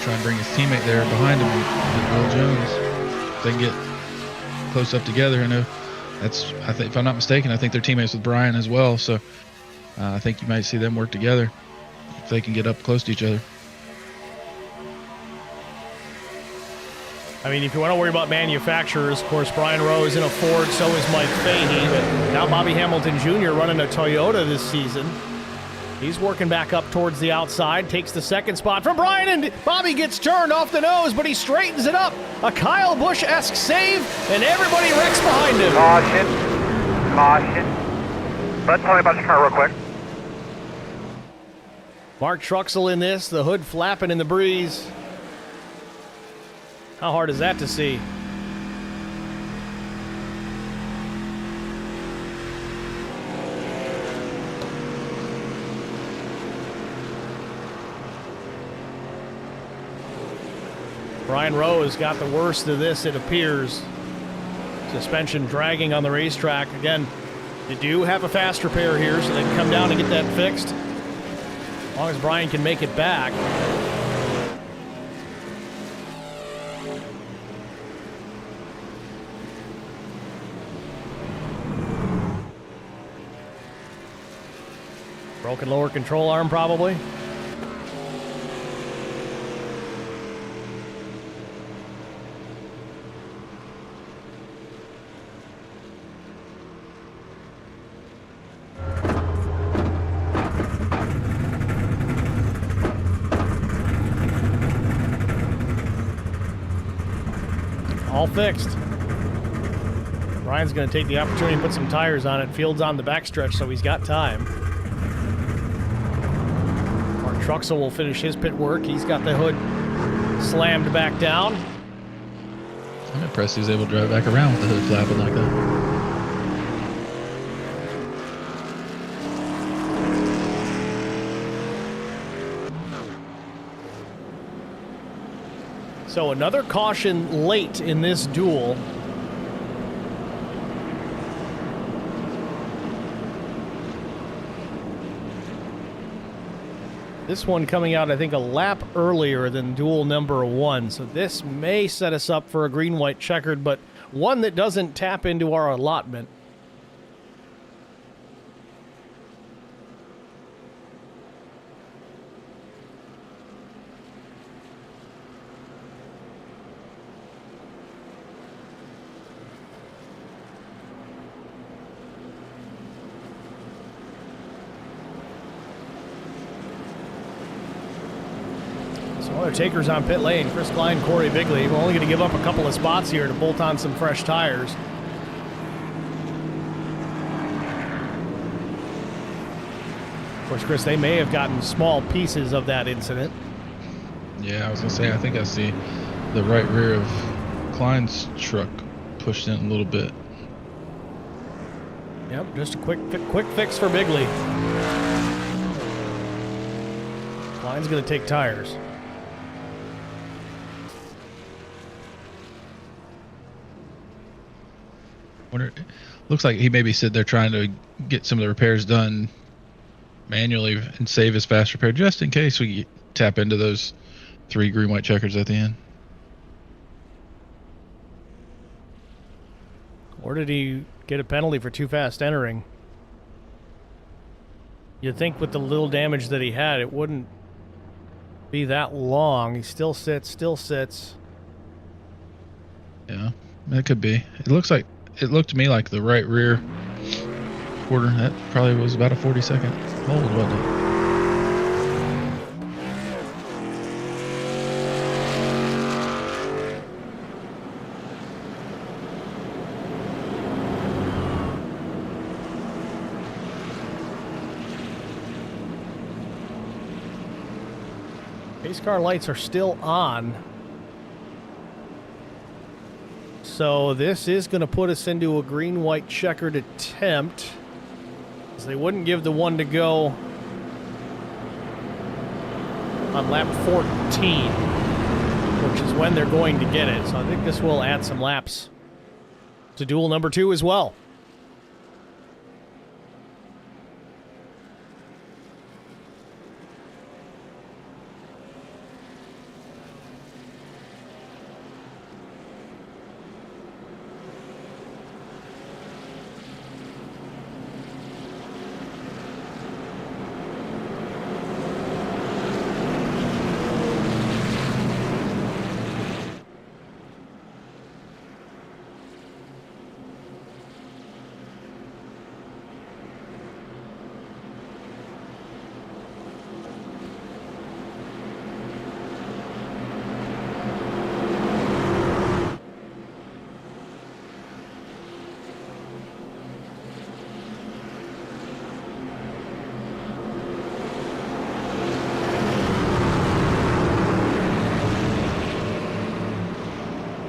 Try and bring his teammate there behind him, Will Jones. If they can get close up together, I think, if I'm not mistaken, I think they're teammates with Brian as well. So I think you might see them work together if they can get up close to each other. I mean, if you want to worry about manufacturers, of course, Brian Rowe is in a Ford, so is Mike Fahey, but now Bobby Hamilton Jr. running a Toyota this season. He's working back up towards the outside, takes the second spot from Brian, and Bobby gets turned off the nose, but he straightens it up. A Kyle Busch-esque save, and everybody wrecks behind him. Caution. Bud, tell me about your car real quick. Mark Truxell in this, the hood flapping in the breeze. How hard is that to see? Brian Rowe has got the worst of this, it appears. Suspension dragging on the racetrack. Again, they do have a fast repair here, so they can come down and get that fixed. As long as Brian can make it back. Broken lower control arm, probably. All fixed. Ryan's going to take the opportunity to put some tires on it. Field's on the backstretch, so he's got time. Mark Truxell will finish his pit work. He's got the hood slammed back down. I'm impressed he was able to drive back around with the hood flapping like that. So another caution late in this duel. This one coming out, I think, a lap earlier than duel number 1. So this may set us up for a green-white checkered, but one that doesn't tap into our allotment. Other takers on pit lane, Chris Klein, Corey Bigley. We're only going to give up a couple of spots here to bolt on some fresh tires. course, Chris, they may have gotten small pieces of that incident. Yeah, I was going to say, I think I see the right rear of Klein's truck pushed in a little bit. Yep, just a quick fix for Bigley. Klein's going to take tires. Looks like he may be sitting there trying to get some of the repairs done manually and save his fast repair just in case we tap into those 3 green white checkers at the end. Or did he get a penalty for too fast entering? You'd think with the little damage that he had, it wouldn't be that long. He still sits. Yeah, that could be. It looked to me like the right rear quarter, that probably was about a 40-second hold, wasn't it? Pace car lights are still on. So this is going to put us into a green-white checkered attempt, as they wouldn't give the one to go on lap 14, which is when they're going to get it. So I think this will add some laps to duel number 2 as well.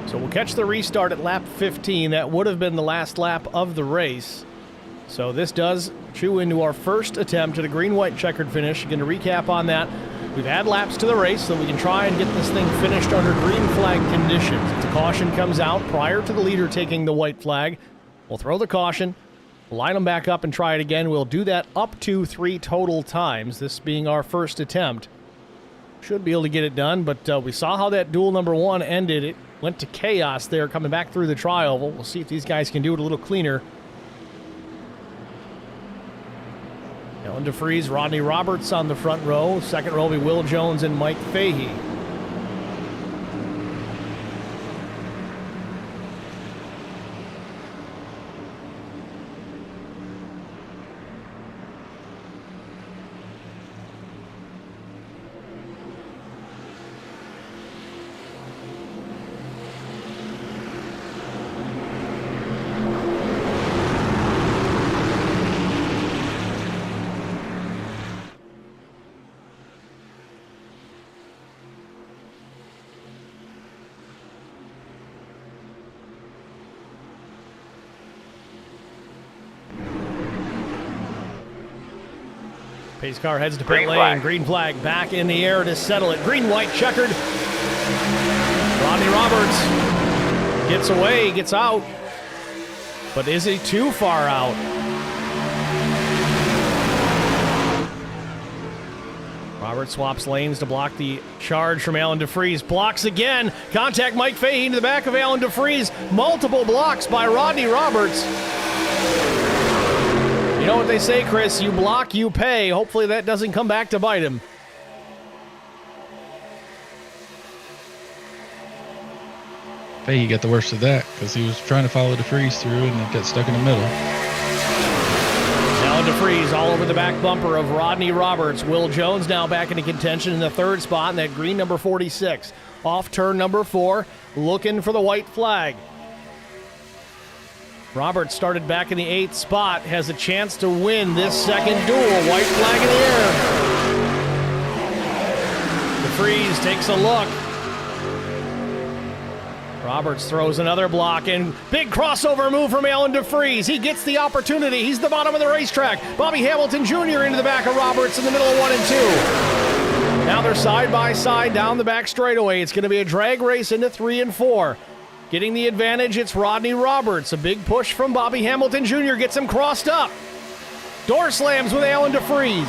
So we'll catch the restart at lap 15. That would have been the last lap of the race. So this does chew into our first attempt at a green-white checkered finish. Going to recap on that. We've had laps to the race so we can try and get this thing finished under green flag conditions. If the caution comes out prior to the leader taking the white flag, we'll throw the caution, line them back up and try it again. We'll do that up to 3 total times, this being our first attempt. Should be able to get it done, but we saw how that duel number 1 ended. It went to chaos there coming back through the tri-oval. We'll see if these guys can do it a little cleaner. Alan DeFries, Rodney Roberts on the front row. Second row will be Will Jones and Mike Fahey. Pace car heads to pit lane. Green flag back in the air to settle it. Green-white checkered. Rodney Roberts gets away, gets out. But is he too far out? Roberts swaps lanes to block the charge from Alan DeFries. Blocks again. Contact Mike Fahey into the back of Alan DeFries. Multiple blocks by Rodney Roberts. You know what they say, Chris? You block, you pay. Hopefully that doesn't come back to bite him. Fahey got the worst of that because he was trying to follow DeFries through and it got stuck in the middle. Alan DeFries all over the back bumper of Rodney Roberts. Will Jones now back into contention in the 3rd spot in that green number 46. Off turn number 4, looking for the white flag. Roberts started back in the 8th spot, has a chance to win this second duel. White flag in the air. DeFries takes a look. Roberts throws another block, and big crossover move from Alan DeFries. He gets the opportunity. He's the bottom of the racetrack. Bobby Hamilton Jr. into the back of Roberts in the middle of 1 and 2. Now they're side by side down the back straightaway. It's going to be a drag race into 3 and 4. Getting the advantage, it's Rodney Roberts. A big push from Bobby Hamilton Jr. gets him crossed up. Door slams with Alan DeFries.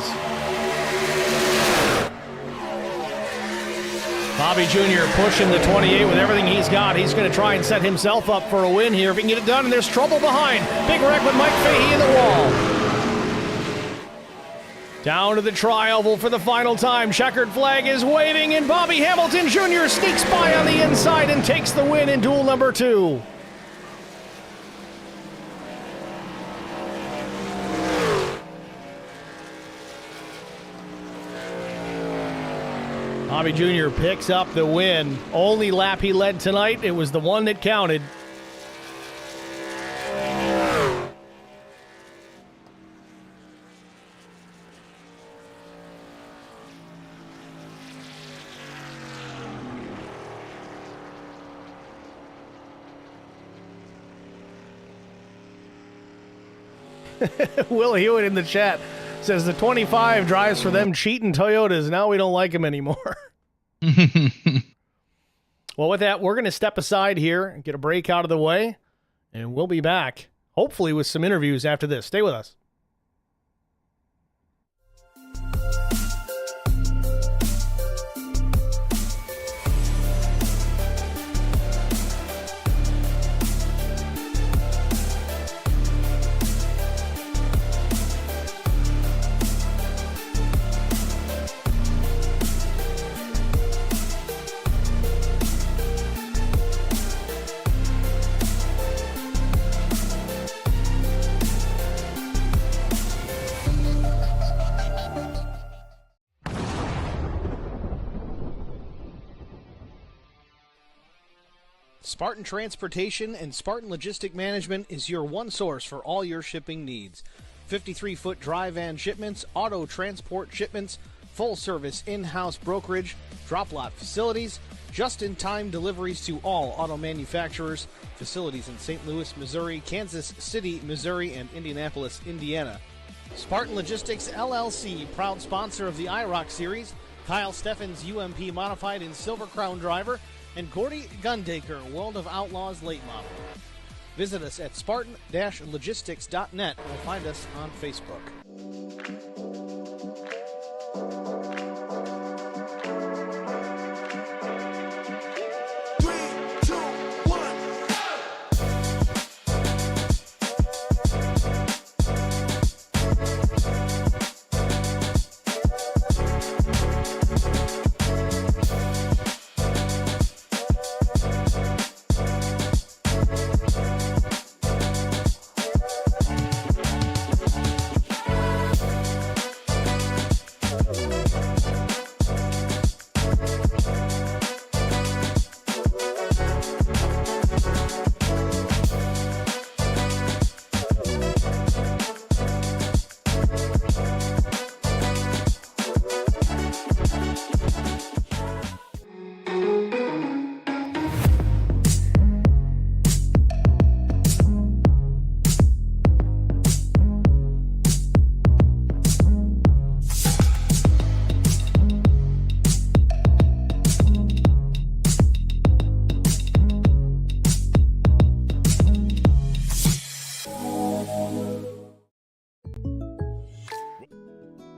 Bobby Jr. pushing the 28 with everything he's got. He's going to try and set himself up for a win here if he can get it done, and there's trouble behind. Big wreck with Mike Fahey in the wall. Down to the tri-oval for the final time. Checkered flag is waving, and Bobby Hamilton Jr. sneaks by on the inside and takes the win in duel number 2. Bobby Jr. picks up the win. Only lap he led tonight. It was the one that counted. Will Hewitt in the chat says the 25 drives for them cheating Toyotas. Now we don't like him anymore. Well, with that, we're going to step aside here and get a break out of the way, and we'll be back, hopefully with some interviews after this. Stay with us. Spartan Transportation and Spartan Logistic Management is your one source for all your shipping needs. 53-foot dry van shipments, auto transport shipments, full-service in-house brokerage, drop-lot facilities, just-in-time deliveries to all auto manufacturers, facilities in St. Louis, Missouri, Kansas City, Missouri, and Indianapolis, Indiana. Spartan Logistics LLC, proud sponsor of the IROC Series, Kyle Steffens UMP Modified and Silver Crown Driver, and Gordy Gundaker, World of Outlaws late model. Visit us at spartan-logistics.net or find us on Facebook.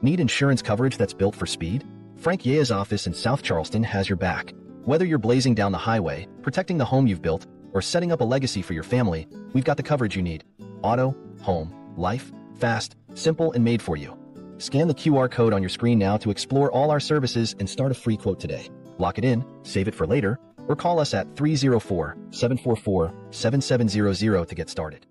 Need insurance coverage that's built for speed? Frank Yea's office in South Charleston has your back. Whether you're blazing down the highway, protecting the home you've built, or setting up a legacy for your family, we've got the coverage you need. Auto, home, life, fast, simple, and made for you. Scan the QR code on your screen now to explore all our services and start a free quote today. Lock it in, save it for later, or call us at 304-744-7700 to get started.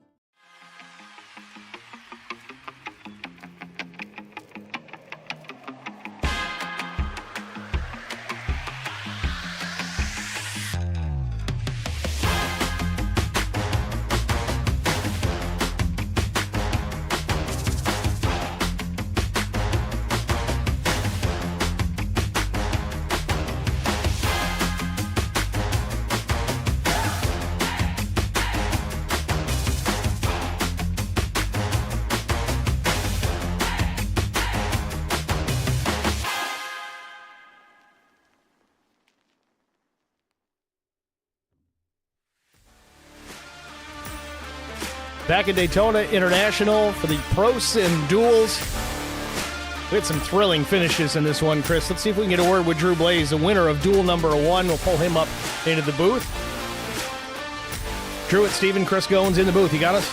Back at Daytona International for the ProSim Duels. We had some thrilling finishes in this one, Chris. Let's see if we can get a word with Drew Blaze, the winner of duel number 1. We'll pull him up into the booth. Drew, it's Steven, Chris Goins in the booth. You got us?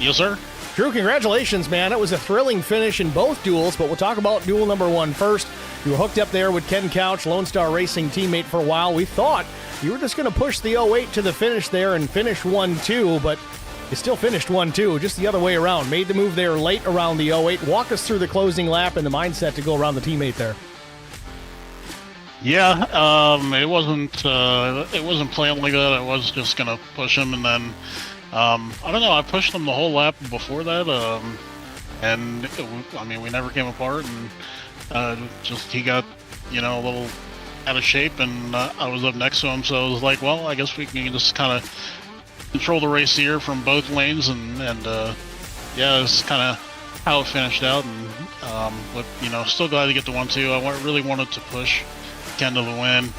Yes, sir. Drew, congratulations, man. It was a thrilling finish in both duels, but we'll talk about duel number 1 first. You were hooked up there with Ken Couch, Lone Star Racing teammate for a while. We thought you were just going to push the 08 to the finish there and finish 1-2, but you still finished 1-2, just the other way around. Made the move there late around the 08. Walk us through the closing lap and the mindset to go around the teammate there. Yeah, it wasn't planned like that. I was just gonna push him, and then I don't know. I pushed him the whole lap before that, and we never came apart, and just he got a little out of shape, and I was up next to him, so I was like, well, I guess we can just kind of control the race here from both lanes, and yeah, it's kind of how it finished out, and but still glad to get the 1-2. I really wanted to push Ken to the win,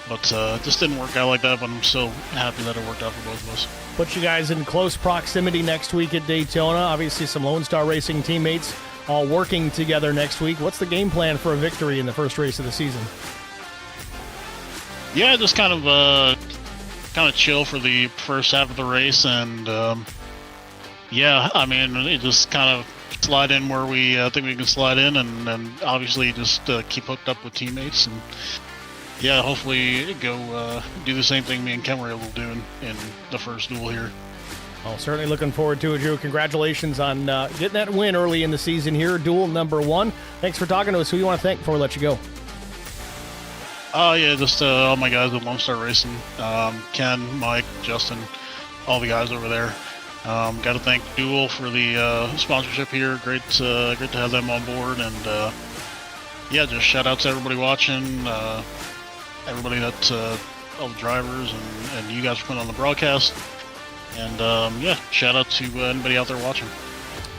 but it just didn't work out like that, but I'm still happy that it worked out for both of us. Put you guys in close proximity next week at Daytona. Obviously some Lone Star Racing teammates all working together next week. What's the game plan for a victory in the first race of the season? Yeah, just kind of chill for the first half of the race, and it just kind of slide in where we think we can slide in, and obviously just keep hooked up with teammates, and yeah, hopefully go do the same thing me and Ken were able to do in the first duel here. Well, certainly looking forward to it, Drew. Congratulations on getting that win early in the season here, duel number 1. Thanks for talking to us. Who do you want to thank before we let you go? Yeah, just all my guys at Lone Star Racing, Ken, Mike, Justin, all the guys over there. Got to thank Duel for the sponsorship here. Great to have them on board, and yeah, just shout out to everybody watching, everybody that all the drivers and you guys for putting on the broadcast, and yeah, shout out to anybody out there watching.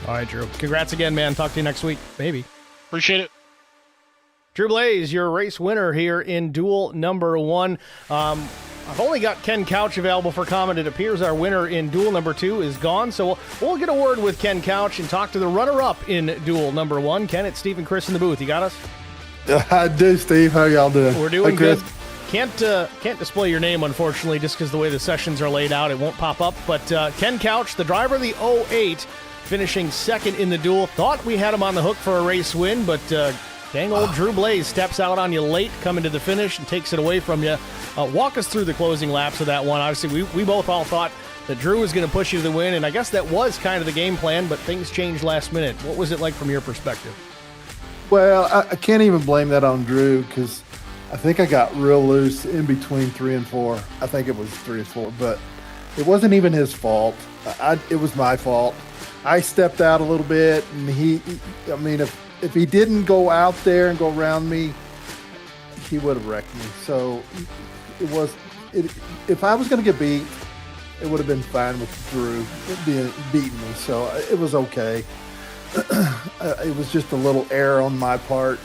All right, Drew. Congrats again, man. Talk to you next week, maybe. Appreciate it. Drew Blaze, your race winner here in duel number 1. I've only got Ken Couch available for comment. It appears our winner in duel number 2 is gone, so we'll get a word with Ken Couch and talk to the runner-up in duel number 1. Ken, it's Steve and Chris in the booth. You got us? I do, Steve. How y'all doing? We're doing good. Can't display your name, unfortunately, just because the way the sessions are laid out, it won't pop up. But Ken Couch, the driver of the 08, finishing second in the duel. Thought we had him on the hook for a race win, but dang old Drew Blaze steps out on you late, coming to the finish, and takes it away from you. Walk us through the closing laps of that one. Obviously, we both all thought that Drew was going to push you to the win, and I guess that was kind of the game plan, but things changed last minute. What was it like from your perspective? Well, I can't even blame that on Drew, because I think I got real loose in between 3 and 4. I think it was 3 and 4, but it wasn't even his fault. It was my fault. I stepped out a little bit, and if he didn't go out there and go around me, he would have wrecked me. So if I was going to get beat, it would have been fine with Drew beating me. So it was okay. It was just a little error on my part.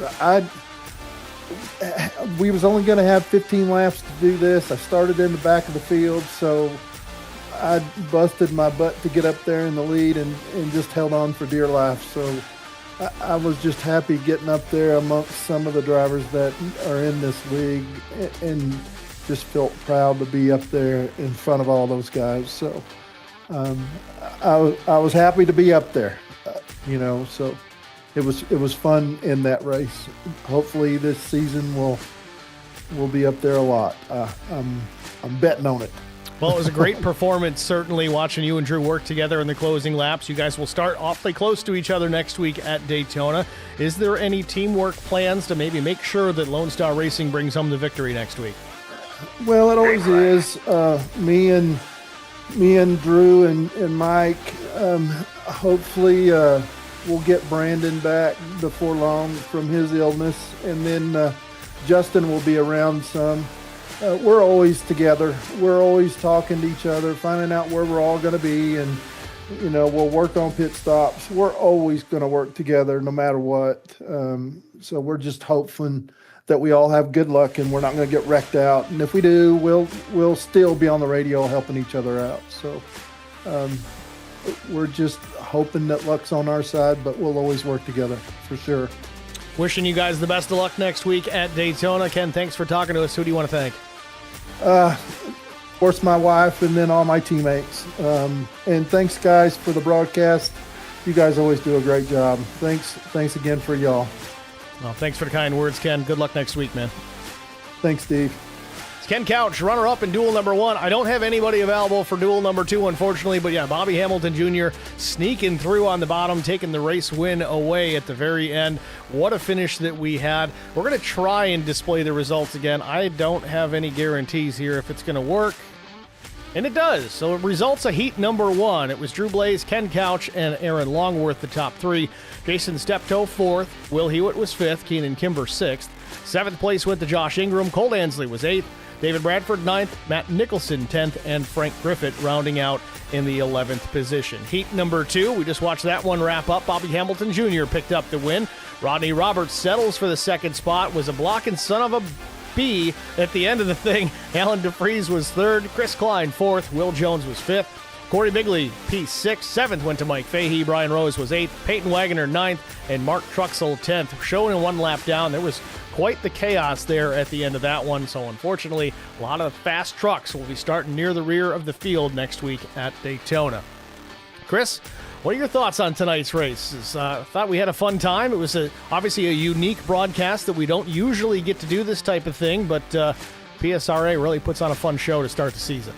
We was only going to have 15 laps to do this. I started in the back of the field, so I busted my butt to get up there in the lead and just held on for dear life. So I was just happy getting up there amongst some of the drivers that are in this league, and just felt proud to be up there in front of all those guys. So I was happy to be up there, so it was fun in that race. Hopefully this season we'll be up there a lot. I'm betting on it. Well, it was a great performance, certainly, watching you and Drew work together in the closing laps. You guys will start awfully close to each other next week at Daytona. Is there any teamwork plans to maybe make sure that Lone Star Racing brings home the victory next week? Well, it always is. Me and Drew and Mike, hopefully we'll get Brandon back before long from his illness, and then Justin will be around some. We're always together. We're always talking to each other, finding out where we're all going to be, and we'll work on pit stops. We're always going to work together no matter what. So we're just hoping that we all have good luck and we're not going to get wrecked out. And if we do, we'll still be on the radio helping each other out. So we're just hoping that luck's on our side, but we'll always work together for sure. Wishing you guys the best of luck next week at Daytona. Ken, thanks for talking to us. Who do you want to thank? Of course, my wife, and then all my teammates. And thanks, guys, for the broadcast. You guys always do a great job. Thanks again for y'all. Well, thanks for the kind words, Ken. Good luck next week, man. Thanks, Steve. It's Ken Couch, runner-up in duel number 1. I don't have anybody available for duel number 2, unfortunately, but yeah, Bobby Hamilton Jr. sneaking through on the bottom, taking the race win away at the very end. What a finish that we had. We're going to try and display the results again. I don't have any guarantees here if it's going to work. And it does. So it results of heat number 1. It was Drew Blaze, Ken Couch, and Aaron Longworth, the top 3. Jason Steptoe, 4th. Will Hewitt was 5th. Keenan Kimber, 6th. 7th place went to Josh Ingram. Cole Ansley was 8th. David Bradford, 9th. Matt Nicholson, 10th. And Frank Griffith rounding out in the 11th position. Heat number 2, we just watched that one wrap up. Bobby Hamilton Jr. picked up the win. Rodney Roberts settles for the 2nd spot. Was a blocking son of a B at the end of the thing. Alan DeFries was 3rd. Chris Klein, 4th. Will Jones was 5th. Corey Bigley, P6. 7th went to Mike Fahey. Brian Rose was 8th. Peyton Wagoner, 9th. And Mark Truxell, 10th. Showing in 1 lap down. There was quite the chaos there at the end of that one. So unfortunately, a lot of fast trucks will be starting near the rear of the field next week at Daytona. Chris, what are your thoughts on tonight's race? I thought we had a fun time. It was obviously a unique broadcast that we don't usually get to do this type of thing, but PSRA really puts on a fun show to start the season.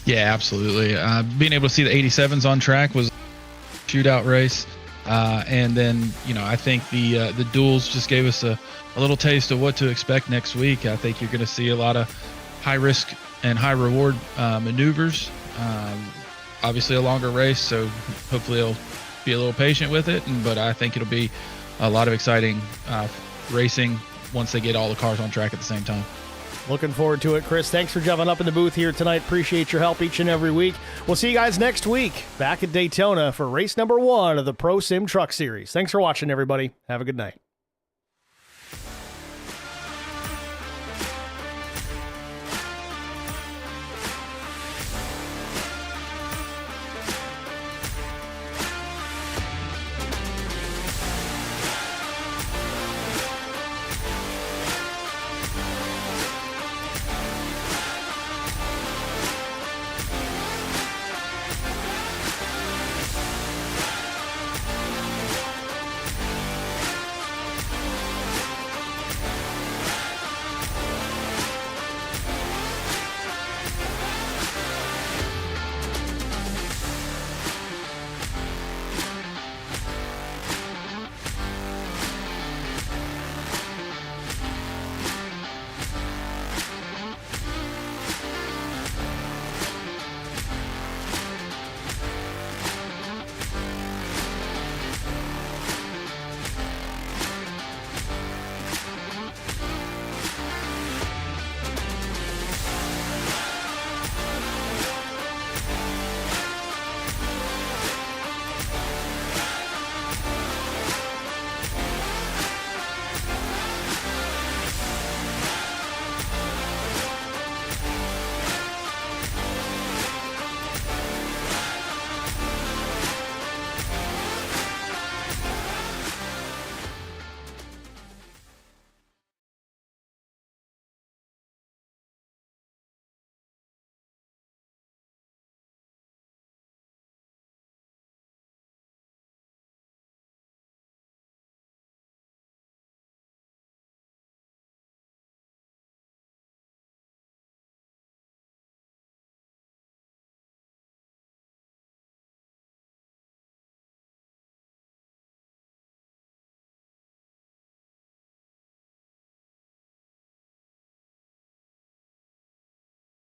Yeah, absolutely. Being able to see the 87s on track was a shootout race. And then, I think the duels just gave us a little taste of what to expect next week. I think you're going to see a lot of high risk and high reward maneuvers. Obviously a longer race, so hopefully they'll be a little patient with it. But I think it'll be a lot of exciting racing once they get all the cars on track at the same time. Looking forward to it, Chris. Thanks for jumping up in the booth here tonight. Appreciate your help each and every week. We'll see you guys next week back at Daytona for race number 1 of the ProSim Truck Series. Thanks for watching, everybody. Have a good night.